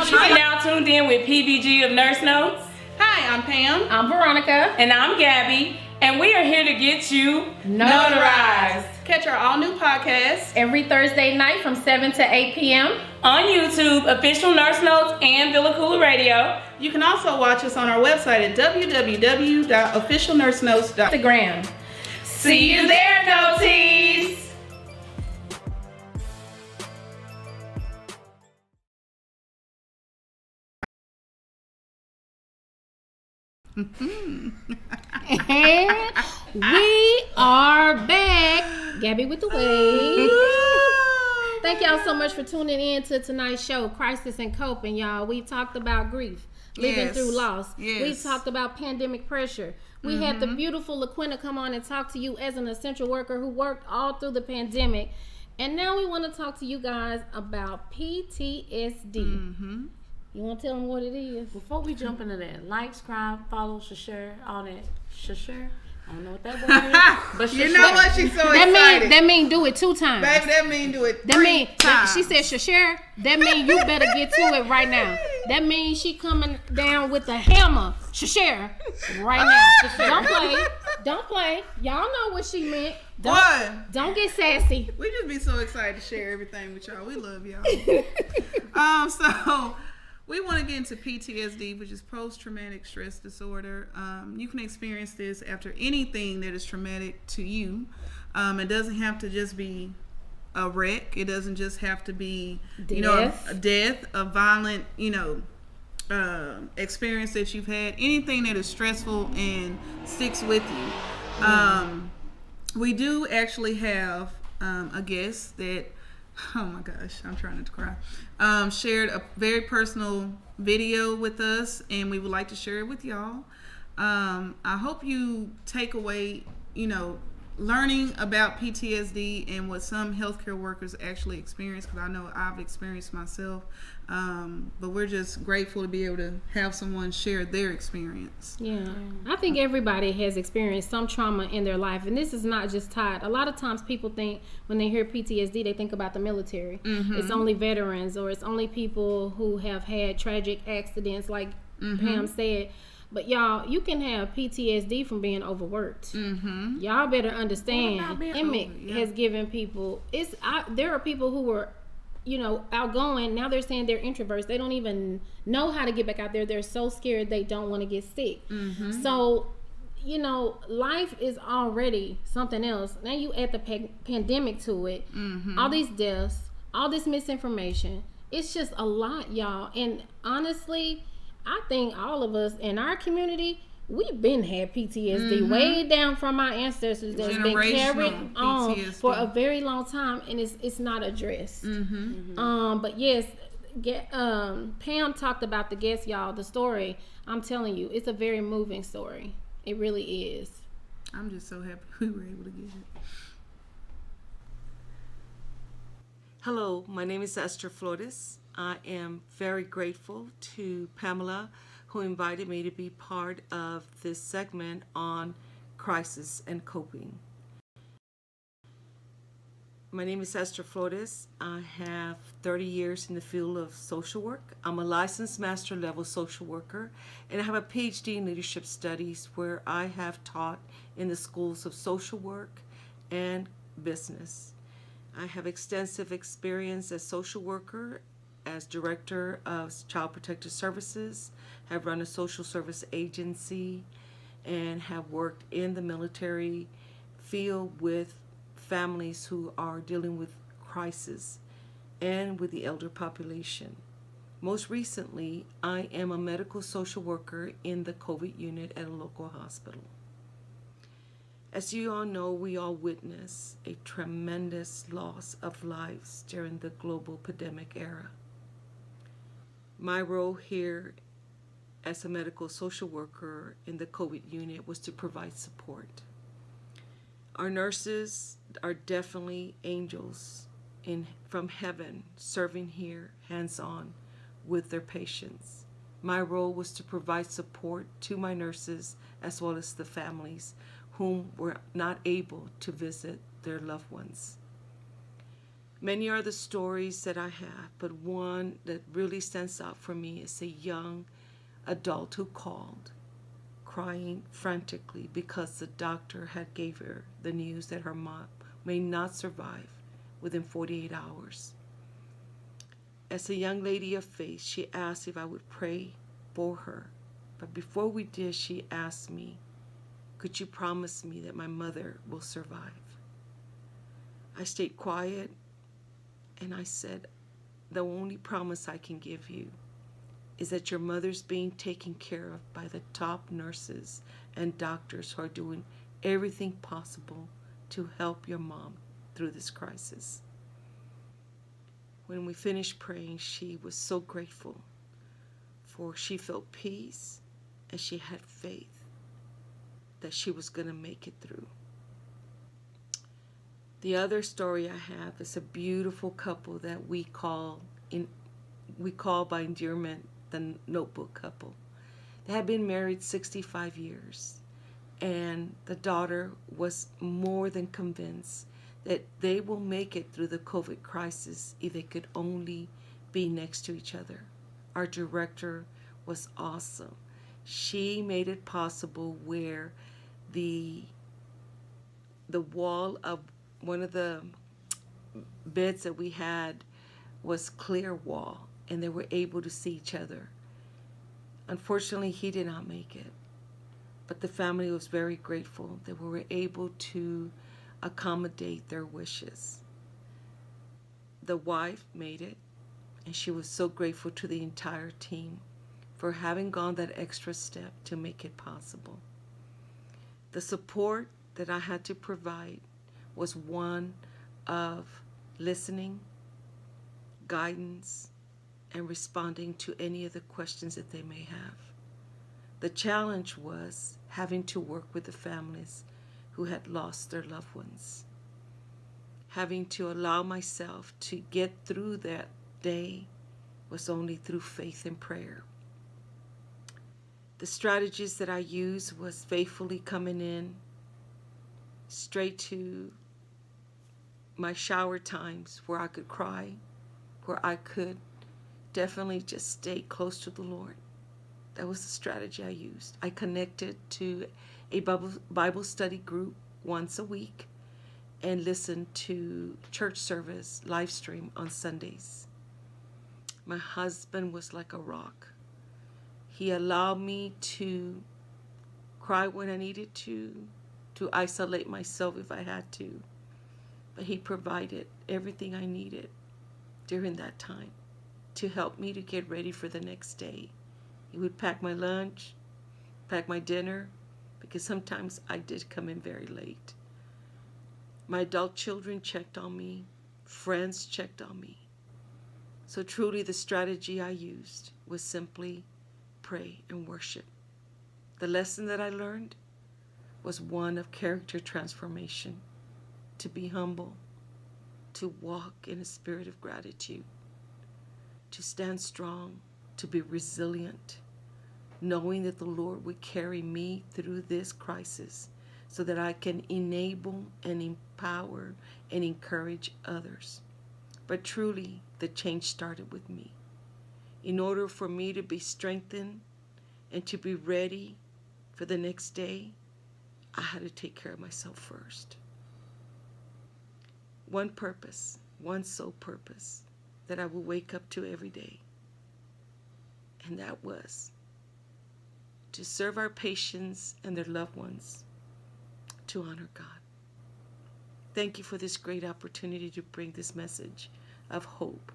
You are now tuned in with PBG of Nurse Notes. Hi, I'm Pam. I'm Veronica. And I'm Gabby. And we are here to get you notarized Catch our all new podcast. Every Thursday night from 7 to 8 p.m. on YouTube, Official Nurse Notes, and Villa Cooler Radio. You can also watch us on our website at www.officialnursenotes.com. Instagram. See you there, Noties! And we are back. Gabby with the wave. Thank y'all so much for tuning in to tonight's show, Crisis and Coping, y'all. We talked about grief, living Yes. through loss. Yes. We talked about pandemic pressure. We had the beautiful LaQuinta come on and talk to you as an essential worker who worked all through the pandemic. And now we want to talk to you guys about PTSD. Mm-hmm. You want to tell them what it is? Before we jump into that, like, subscribe, follow, share, all that. Share. I don't know what that word is. But You know what? She's so excited. That mean do it 2 times. Baby, that mean do it That 3 mean times. she said share. That mean you better get to it right now. That means she coming down with the hammer. Share right now. Don't play. Y'all know what she meant. Don't get sassy. We just be so excited to share everything with y'all. We love y'all. So we want to get into PTSD, which is post-traumatic stress disorder. You can experience this after anything that is traumatic to you. It doesn't have to just be a wreck. It doesn't just have to be, a death, a violent, experience that you've had. Anything that is stressful and sticks with you. We do actually have a guest that, oh my gosh, I'm trying not to cry, shared a very personal video with us, and we would like to share it with y'all. I hope you take away, learning about PTSD and what some healthcare workers actually experience, because I know I've experienced myself. But we're just grateful to be able to have someone share their experience. Yeah, I think everybody has experienced some trauma in their life, and this is not just tied. A lot of times people think when they hear PTSD, they think about the military. Mm-hmm. It's only veterans, or it's only people who have had tragic accidents, like Pam said. But y'all, you can have PTSD from being overworked. Mm-hmm. Y'all better understand. Emmett has given people. There are people who were, outgoing. Now they're saying they're introverts. They don't even know how to get back out there. They're so scared they don't want to get sick. Mm-hmm. So, life is already something else. Now you add the pandemic to it. Mm-hmm. All these deaths, all this misinformation. It's just a lot, y'all. And honestly, I think all of us in our community, we've been had PTSD way down from our ancestors that's been carried on for a very long time, and it's not addressed. Mm-hmm. But yes, Pam talked about the guest, y'all. The story, I'm telling you, it's a very moving story. It really is. I'm just so happy we were able to get it. Hello, my name is Esther Flores. I am very grateful to Pamela, who invited me to be part of this segment on crisis and coping. My name is Esther Flores. I have 30 years in the field of social work. I'm a licensed master level social worker, and I have a PhD in leadership studies where I have taught in the schools of social work and business. I have extensive experience as social worker, as director of Child Protective Services, have run a social service agency, and have worked in the military field with families who are dealing with crisis and with the elder population. Most recently, I am a medical social worker in the COVID unit at a local hospital. As you all know, we all witness a tremendous loss of lives during the global pandemic era. My role here as a medical social worker in the COVID unit was to provide support. Our nurses are definitely angels from heaven, serving here hands-on with their patients. My role was to provide support to my nurses as well as the families whom were not able to visit their loved ones. Many are the stories that I have, but one that really stands out for me is a young adult who called, crying frantically because the doctor had gave her the news that her mom may not survive within 48 hours. As a young lady of faith, she asked if I would pray for her. But before we did, she asked me, "Could you promise me that my mother will survive?" I stayed quiet. And I said, "The only promise I can give you is that your mother's being taken care of by the top nurses and doctors who are doing everything possible to help your mom through this crisis." When we finished praying, she was so grateful, for she felt peace and she had faith that she was going to make it through. The other story I have is a beautiful couple that we call by endearment the Notebook couple. They had been married 65 years, and the daughter was more than convinced that they will make it through the COVID crisis if they could only be next to each other. Our director was awesome. She made it possible where the wall of one of the beds that we had was clear wall, and they were able to see each other. Unfortunately, he did not make it, but the family was very grateful that we were able to accommodate their wishes. The wife made it, and she was so grateful to the entire team for having gone that extra step to make it possible. The support that I had to provide was one of listening, guidance, and responding to any of the questions that they may have. The challenge was having to work with the families who had lost their loved ones. Having to allow myself to get through that day was only through faith and prayer. The strategies that I used was faithfully coming in straight to my shower times where I could cry, where I could definitely just stay close to the Lord. That was the strategy I used. I connected to a Bible study group once a week and listened to church service live stream on Sundays. My husband was like a rock. He allowed me to cry when I needed to isolate myself if I had to. But he provided everything I needed during that time to help me to get ready for the next day. He would pack my lunch, pack my dinner, because sometimes I did come in very late. My adult children checked on me, friends checked on me. So truly the strategy I used was simply pray and worship. The lesson that I learned was one of character transformation, to be humble, to walk in a spirit of gratitude, to stand strong, to be resilient, knowing that the Lord would carry me through this crisis so that I can enable and empower and encourage others. But truly, the change started with me. In order for me to be strengthened and to be ready for the next day, I had to take care of myself first. One purpose, one sole purpose that I would wake up to every day, and that was to serve our patients and their loved ones, to honor God. Thank you for this great opportunity to bring this message of hope.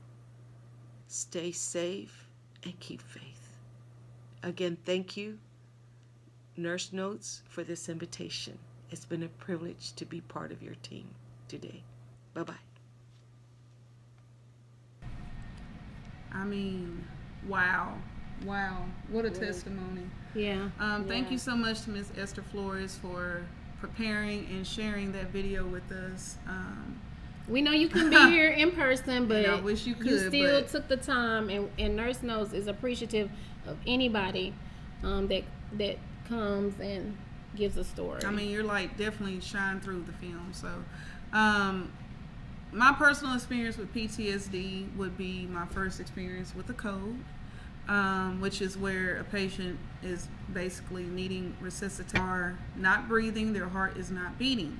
Stay safe and keep faith. Again, thank you, Nurse Notes, for this invitation. It's been a privilege to be part of your team today. Bye-bye. I mean, wow, what a testimony. Yeah. Thank you so much to Ms. Esther Flores for preparing and sharing that video with us. We know you can be here in person, but I wish you could. You still took the time, and Nurse Notes is appreciative of anybody that comes and gives a story. I mean, you're like definitely shine through the film. So, my personal experience with PTSD would be my first experience with the code, which is where a patient is basically needing resuscitation, not breathing, their heart is not beating.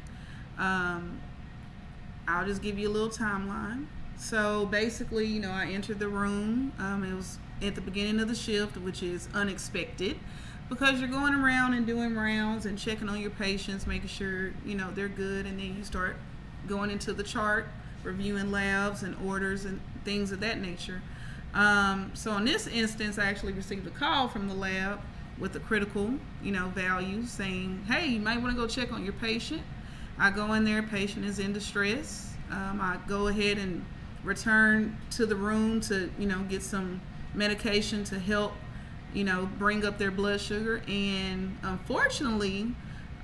I'll just give you a little timeline. So basically, I entered the room. It was at the beginning of the shift, which is unexpected because you're going around and doing rounds and checking on your patients, making sure, they're good. And then you start going into the chart, reviewing labs and orders and things of that nature. So in this instance, I actually received a call from the lab with a critical, value saying, hey, you might want to go check on your patient. I go in there, patient is in distress. I go ahead and return to the room to, get some medication to help, bring up their blood sugar. And unfortunately,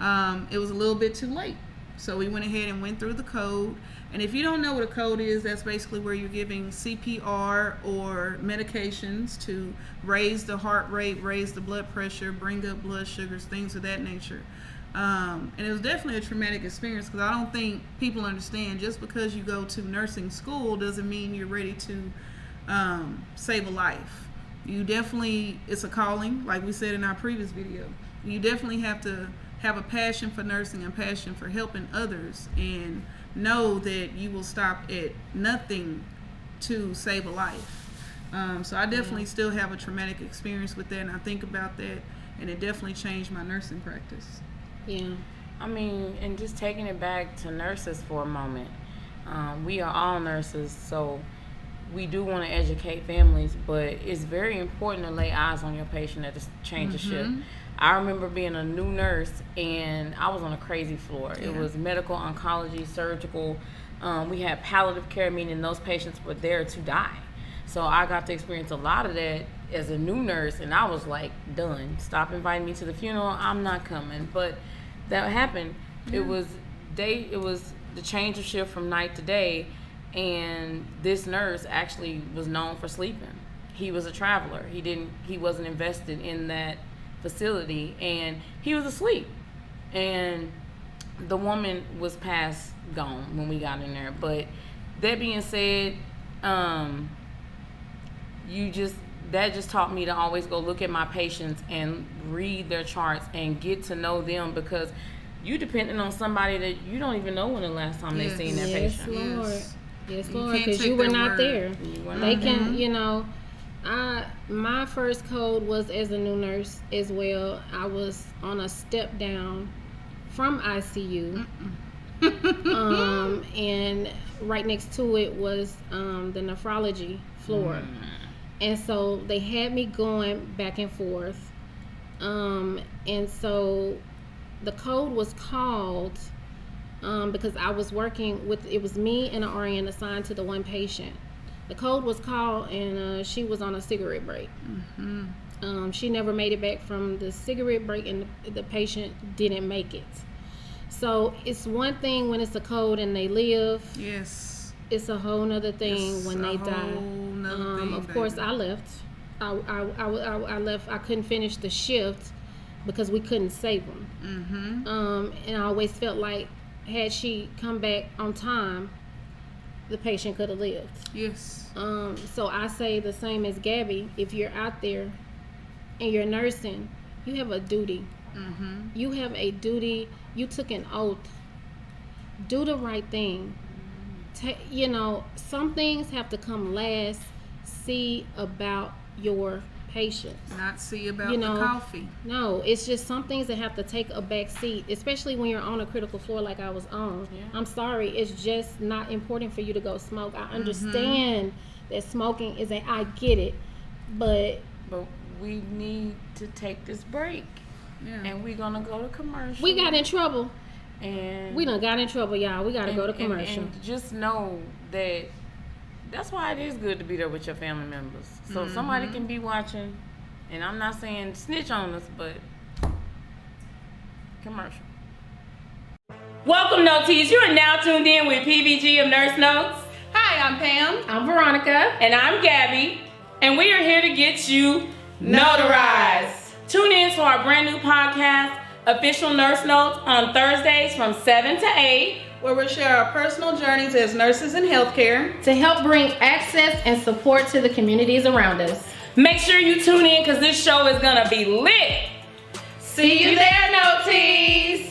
it was a little bit too late. So we went ahead and went through the code. And if you don't know what a code is, that's basically where you're giving CPR or medications to raise the heart rate, raise the blood pressure, bring up blood sugars, things of that nature. And it was definitely a traumatic experience, because I don't think people understand just because you go to nursing school doesn't mean you're ready to save a life. You definitely, it's a calling, like we said in our previous video. You definitely have to have a passion for nursing and passion for helping others, and know that you will stop at nothing to save a life. So I definitely still have a traumatic experience with that, and I think about that, and it definitely changed my nursing practice. Yeah. I mean, and just taking it back to nurses for a moment. We are all nurses, so we do want to educate families, but it's very important to lay eyes on your patient at the change of shift. I remember being a new nurse, and I was on a crazy floor. It was medical, oncology, surgical. We had palliative care, meaning those patients were there to die. So I got to experience a lot of that as a new nurse, and I was like, done. Stop inviting me to the funeral. I'm not coming. But that happened. It was the change of shift from night to day, and this nurse actually was known for sleeping. He was a traveler. He wasn't invested in that facility, and he was asleep. And the woman was past gone when we got in there. But that being said, that just taught me to always go look at my patients and read their charts and get to know them, because you depending on somebody that you don't even know when the last time they seen that patient. Lord. Yes, Lord, because you were not there. They can, my first code was as a new nurse as well. I was on a step down from ICU. And right next to it was the nephrology floor. And so they had me going back and forth. And so the code was called because I was working with, it was me and an RN assigned to the one patient. The code was called, and she was on a cigarette break. She never made it back from the cigarette break, and the patient didn't make it. So it's one thing when it's a code and they live. Yes. It's a whole nother thing when they die. Of course, I left. I left. I couldn't finish the shift because we couldn't save them. And I always felt like, had she come back on time, the patient could have lived. Yes. So I say the same as Gabby. If you're out there and you're nursing, you have a duty. You have a duty. You took an oath. Do the right thing. Some things have to come last. See about your patients. Not see about the coffee. No, it's just some things that have to take a back seat, especially when you're on a critical floor like I was on. I'm sorry, it's just not important for you to go smoke. I understand that smoking I get it, but we need to take this break. And we're gonna go to commercial. We got in trouble. And we done got in trouble, y'all. We gotta go to commercial. And just know that that's why it is good to be there with your family members. So somebody can be watching, and I'm not saying snitch on us, but commercial. Welcome, Notees. You are now tuned in with PVG of Nurse Notes. Hi, I'm Pam. I'm Veronica. And I'm Gabby. And we are here to get you notarized. Tune in to our brand new podcast, Official Nurse Notes, on Thursdays from 7 to 8. Where we'll share our personal journeys as nurses in healthcare to help bring access and support to the communities around us. Make sure you tune in, because this show is going to be lit. See you there, Notees.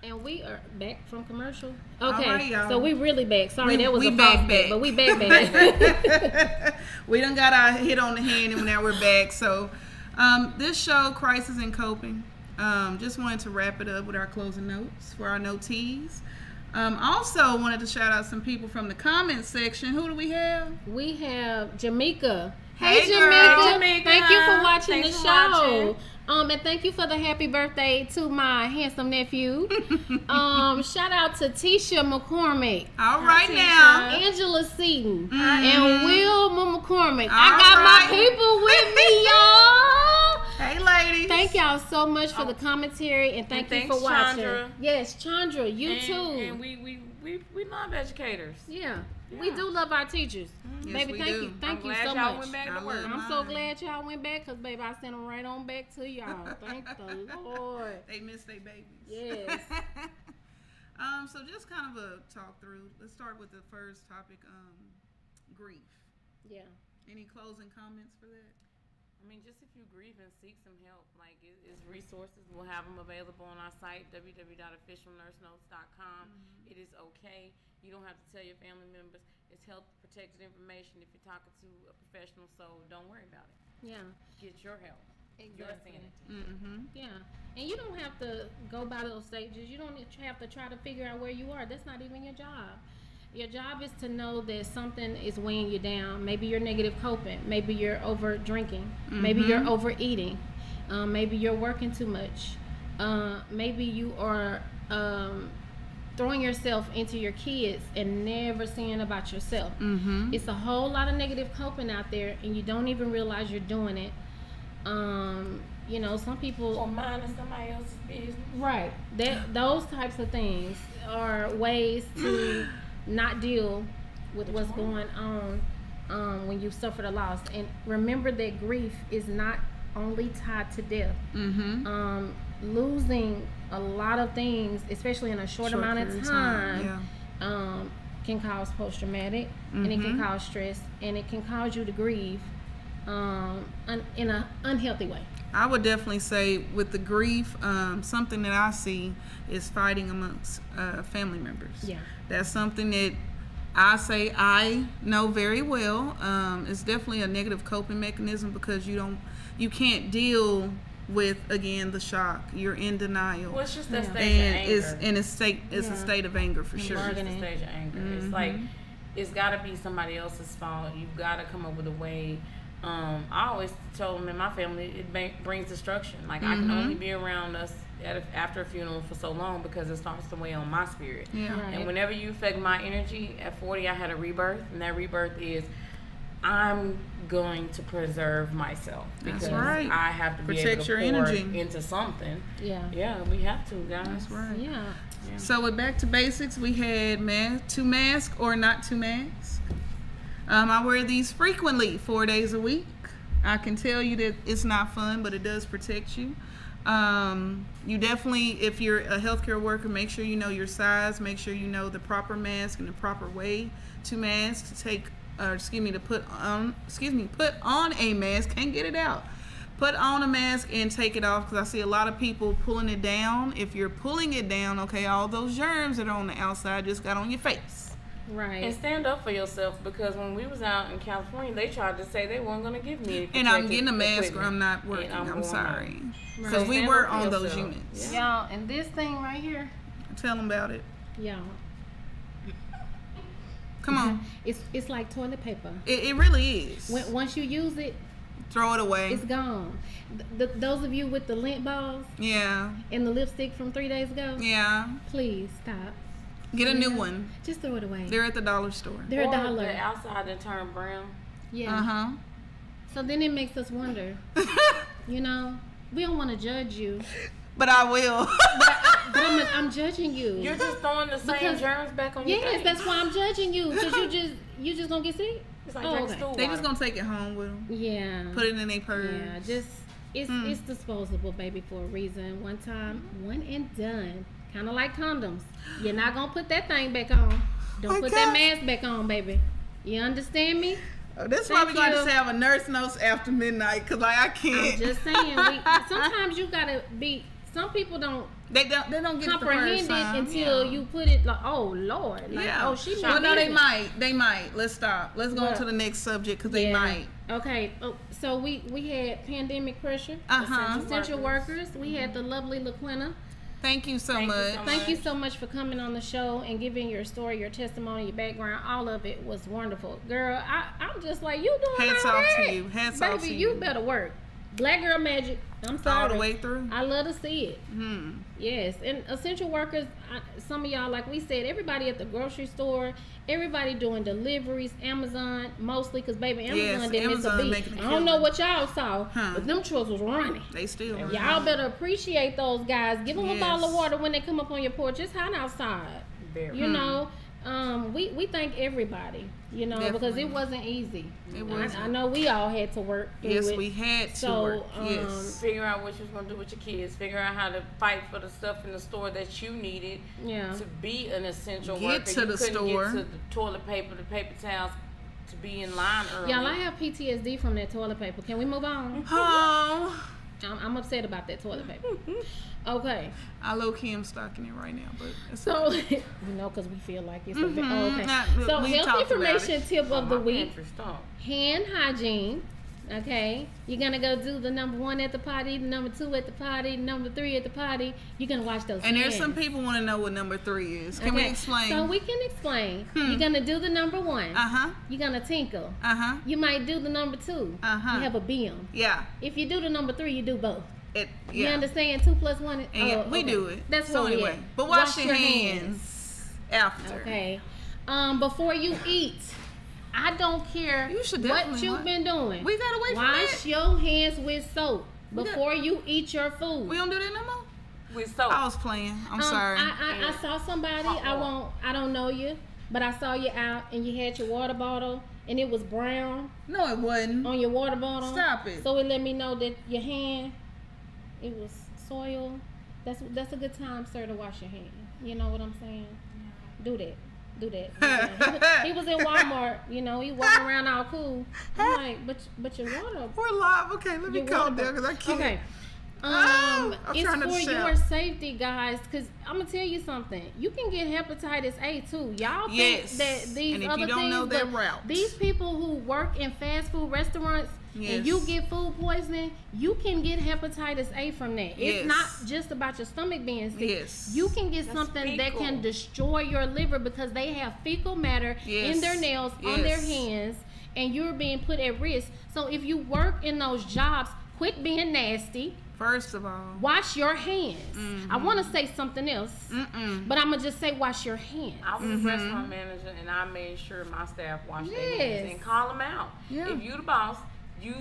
And we are back from commercial. Okay, all right, y'all. So we really back. Sorry, that was we a back, false back, but we back. We done got our hit on the hand, and now we're back. So this show, Crisis and Coping, just wanted to wrap it up with our closing notes for our notees. Also wanted to shout out some people from the comments section. Who do we have? We have Jamaica. Hey, girl. Jamaica. Thank you for watching Thanks the for show. watching. And thank you for the happy birthday to my handsome nephew. Shout out to Tisha McCormick, All right Tisha. now. Angela Seaton, and Wilma McCormick. All I got right. my people with me, y'all. Hey, ladies. Thank y'all so much for the commentary, and thank you thanks, for watching. Chandra. Yes, Chandra, you And, too. and we love educators. Yeah, we Yeah. do love our teachers. Yes, Baby, we thank do. you. Thank I'm you glad so y'all much. went back I to work. love I'm so mine. glad y'all went back because, baby, I sent them right on back to y'all. Thank the Lord. They miss their babies. Yes. So just kind of a talk through. Let's start with the first topic, grief. Yeah. Any closing comments for that? I mean, just if you grieve and seek some help, like it's resources. We'll have them available on our site, www.officialnursenotes.com. It is okay. You don't have to tell your family members. It's health protected information if you're talking to a professional, so don't worry about it. Yeah. Get your help. Your Exactly. sanity. Mm-hmm. Yeah. And you don't have to go by those stages. You don't have to try to figure out where you are. That's not even your job. Your job is to know that something is weighing you down. Maybe you're negative coping. Maybe you're over drinking. Maybe you're overeating. Maybe you're working too much. Maybe you are throwing yourself into your kids and never seeing about yourself. Mm-hmm. It's a whole lot of negative coping out there, and you don't even realize you're doing it. Some people Or minding somebody else's business. right. Those types of things are ways to not deal with what's going on when you've suffered a loss. And remember that grief is not only tied to death. Mm-hmm. Losing a lot of things, especially in a short amount of period time, can cause post-traumatic, and it can cause stress, and it can cause you to grieve in an unhealthy way. I would definitely say with the grief, something that I see is fighting amongst family members. Yeah. That's something that I say I know very well. It's definitely a negative coping mechanism because you can't deal with, again, the shock. You're in denial. Well, it's just that stage And of anger. it's a state of anger for sure. It's just a stage of anger. It's like, it's got to be somebody else's fault. You've got to come up with a way. I always told them in my family, it brings destruction. Like, I can only be around us after a funeral for so long because it starts to weigh on my spirit. Yeah. Right. And whenever you affect my energy, at 40 I had a rebirth, and that rebirth is I'm going to preserve myself because That's right. I have to be Protect able to your pour energy. into something. Yeah. Yeah, we have to, guys. That's right. Yeah. So with back to basics, we had to mask or not to mask. I wear these frequently, 4 days a week. I can tell you that it's not fun, but it does protect you. You definitely, if you're a healthcare worker, make sure you know your size. Make sure you know the proper mask and the proper way to mask. Put on a mask. Can't get it out. Put on a mask and take it off, because I see a lot of people pulling it down. If you're pulling it down, okay, all those germs that are on the outside just got on your face. Right. And stand up for yourself, because when we was out in California, they tried to say they weren't going to give me any And I'm protective getting a mask or equipment. I'm not working. And I'm going sorry. out. Because So we stand were up for on those yourself. units. Y'all, and this thing right here, Tell them about it. y'all, Come on. it's like toilet paper. It really is. Once you use it, Throw it away. it's gone. Those of you with the lint balls Yeah. and the lipstick from 3 days ago, Yeah. please stop. Get a new one. Just throw it away. They're at the dollar store. They're Or $1. the outside that turned brown. Yeah. Uh-huh. So then it makes us wonder, we don't want to judge you, But I will. but I'm judging you. You're just throwing the same Because- germs back on your Yes, face. that's why I'm judging you, because you just gonna get sick. It's like Oh, drinking okay. stool They just water. gonna take it home with them. Yeah. Put it in their purse. Yeah, just it's disposable, baby, for a reason. One time, one and done. Kind of like condoms. You're not gonna put that thing back on. Don't My put God. that mask back on, baby. You understand me? Oh, that's why we're Thank going to you. have a nurse notes after midnight, because I I'm can't. just saying. Sometimes you gotta be. Some people don't They don't get it the comprehend first it time. until you put it like, oh Lord, like, Yeah. oh she. Well, meant no, they business. might. Let's stop. Let's go on What? to the next subject, because they Yeah. might. Okay, so we had pandemic pressure. Uh-huh. Essential workers. We had the lovely LaQuinna. Thank you so much. Thank you so much for coming on the show and giving your story, your testimony, your background. All of it was wonderful. Girl, I'm just like, you doing Hats all off right. to you. Hats Baby, off to you you. better work. Black Girl Magic. I'm sorry. All the way through. I love to see it. Yes. And essential workers, some of y'all, like we said, everybody at the grocery store, everybody doing deliveries, Amazon, mostly, because baby, Amazon didn't miss a Amazon beat. making a I don't know what y'all saw, Huh. but them trucks was running. They still. Y'all better appreciate those guys. Give them a bottle of Yes. water when they come up on your porch. It's hot outside. You know, we thank everybody, you know, because Definitely. it wasn't easy. It wasn't. I know we all had to work through Yes, it. we had to So, work. Yes. Figure out what you was gonna do with your kids. Figure out how to fight for the stuff in the store that you needed Yeah. to be an essential Get worker. to You the couldn't store. get to the toilet paper, the paper towels, to be in line early. Y'all, I have PTSD from that toilet paper. Can we move on? Oh, I'm upset about that toilet paper. Okay. I low key am stocking it right now, but it's So, you know, because we feel like it's a bit. Oh, okay. Nah, So, we health talked about information it. tip of the week. Pantry stock. Hand hygiene. Okay, you're gonna go do the number 1 at the potty, the number 2 at the potty, the number 3 at the potty. You're gonna wash those And there's hands. some people want to know what number 3 is. Can we Okay, explain? So we can explain. You're gonna do the number 1. Uh-huh. You're gonna tinkle. Uh-huh. You might do the number 2. Uh-huh. You have a BM. Yeah. If you do the number 3, you do both. It, You yeah. understand? 2 plus 1. And yeah, we okay. do it. That's so where we anyway. at. But wash your hands after. Okay. Before you eat, I don't care You should what definitely you've wa- been doing. We gotta wait for Wash that. your hands with soap We got- before you eat your food. We don't do that no more? With soap. I was playing. I'm sorry. I saw somebody. I don't know you, but I saw you out and you had your water bottle and it was brown No, it wasn't. on your water bottle. Stop it. So it let me know that your hand, it was soil. That's a good time, sir, to wash your hand. You know what I'm saying? Do that. Do that. He was in Walmart. You know, he walking around all cool. I'm like, but your water. We're live. Okay, let me Your calm water down because I can't. Okay. I'm It's trying not to for shout. your safety, guys. Because I'm gonna tell you something. You can get hepatitis A too. Y'all Yes. think that these And if other you don't things, know that but route. these people who work in fast food restaurants Yes. and you get food poisoning, you can get hepatitis A from that. Yes. It's not just about your stomach being sick. Yes. You can get That's something that fecal. can destroy your liver because they have fecal matter Yes. in their nails, on their Yes. hands, and you're being put at risk. So if you work in those jobs, quit being nasty. First of all. Wash your hands. I want to say something else, Mm-mm. but I'm gonna just say wash your hands. I was a restaurant manager, and I made sure my staff washed their Yes. hands and call them out. Yeah. If you the boss, you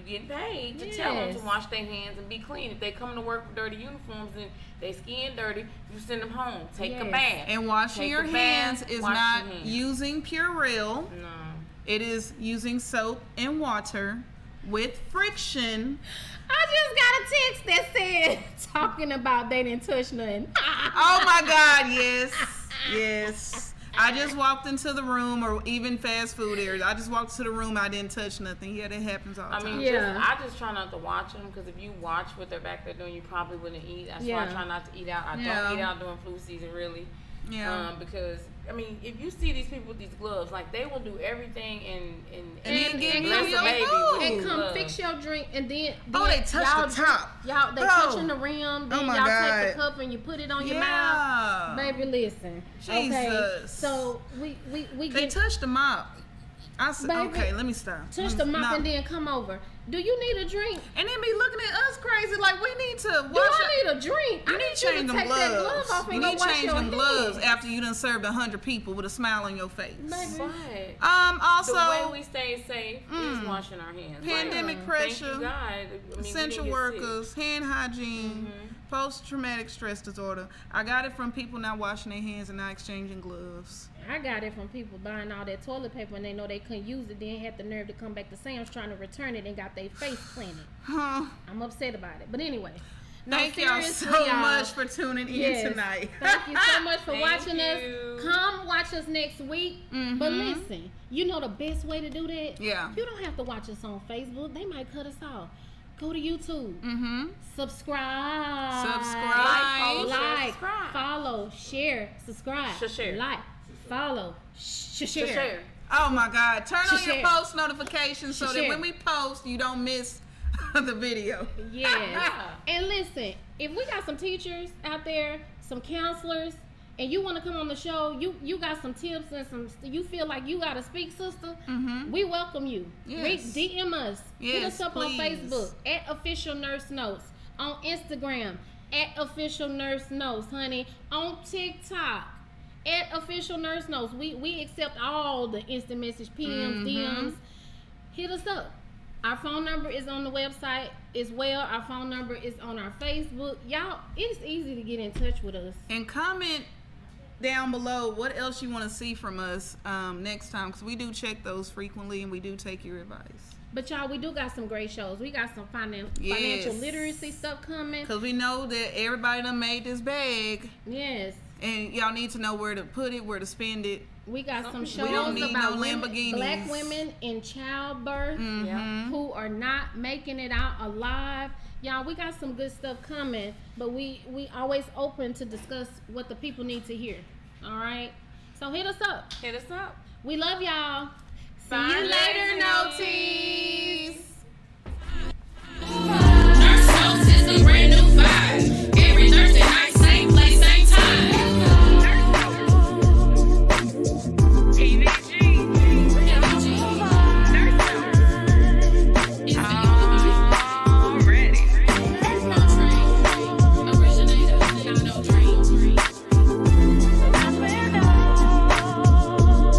getting paid to tell them Yes. to wash their hands and be clean. If they come to work with dirty uniforms and they skin dirty, you send them home. Take a Yes. bath. And washing Take your a bath, hands is wash not your hands. using Purell. No. It is using soap and water with friction. I just got a text that said talking about they didn't touch nothing. Oh my God, yes. Yes. I just walked into the room, or even fast food areas. I just walked to the room, I didn't touch nothing. Yeah, that happens all the I time. mean, Yeah. I just try not to watch them because if you watch what they're back there doing, you probably wouldn't eat. That's why I Yeah. try not to eat out. I Yeah. don't eat out during flu season, really. Yeah. Because I mean, if you see these people with these gloves, like they will do everything and then give you bless a your baby food. with And these come gloves. fix your drink, and then Oh, they touch y'all the top. Y'all they Oh. touching the rim. Then Oh my y'all God. take the cup and you put it on your Yeah. mouth. Baby, listen. Okay, Jesus. so we They get touched the mop. I said, Baby, okay, let me stop. touch the mop No. and then come over. Do you need a drink? And then be looking at us crazy like we need to wash Do I need a drink? You I need need to you change to them take that glove gloves. off and You go need to wash change your them gloves hands. after you done served 100 people with a smile on your face. Baby. But Also, the way we stay safe is washing our hands. pandemic Thank pressure, you, God. I mean, we essential didn't get workers, hand hygiene, post-traumatic stress disorder. I got it from people not washing their hands and not exchanging gloves. I got it from people buying all that toilet paper and they know they couldn't use it, then had the nerve to come back to Sam's trying to return it and got their face planted. Huh. I'm upset about it. But anyway. No, Thank y'all seriously, so y'all. much for tuning in Yes. tonight. Thank you so much for Thank watching you. us. Come watch us next week. But listen, you know the best way to do that? Yeah. You don't have to watch us on Facebook. They might cut us off. Go to YouTube. Subscribe. Subscribe. Like, subscribe. follow, share, subscribe. Share. Like, follow, share. Share. Oh my God. Turn on Share. your post notifications so that Share. when we post, you don't miss the video. Yes. And listen, if we got some teachers out there, some counselors, and you want to come on the show, you got some tips and you feel like you got to speak, sister, we welcome you. Yes. DM us. Hit us up please. on Facebook at Official Nurse Notes, on Instagram at Official Nurse Notes, honey, on TikTok at Official Nurse Notes. We accept all the instant message PMs, DMs. Hit us up. Our phone number is on the website as well. Our phone number is on our Facebook. Y'all, it's easy to get in touch with us. And comment down below what else you want to see from us next time, because we do check those frequently and we do take your advice. But y'all, we do got some great shows. We got some financial literacy stuff coming. Because we know that everybody done made this bag. Yes. And y'all need to know where to put it, where to spend it. We got some shows don't need about no Lamborghinis. Black women in childbirth who are not making it out alive. Y'all, we got some good stuff coming, but we always open to discuss what the people need to hear. All right? So hit us up. Hit us up. We love y'all. See Bye, you later, ladies. Noties. Nurse Notes is a brand new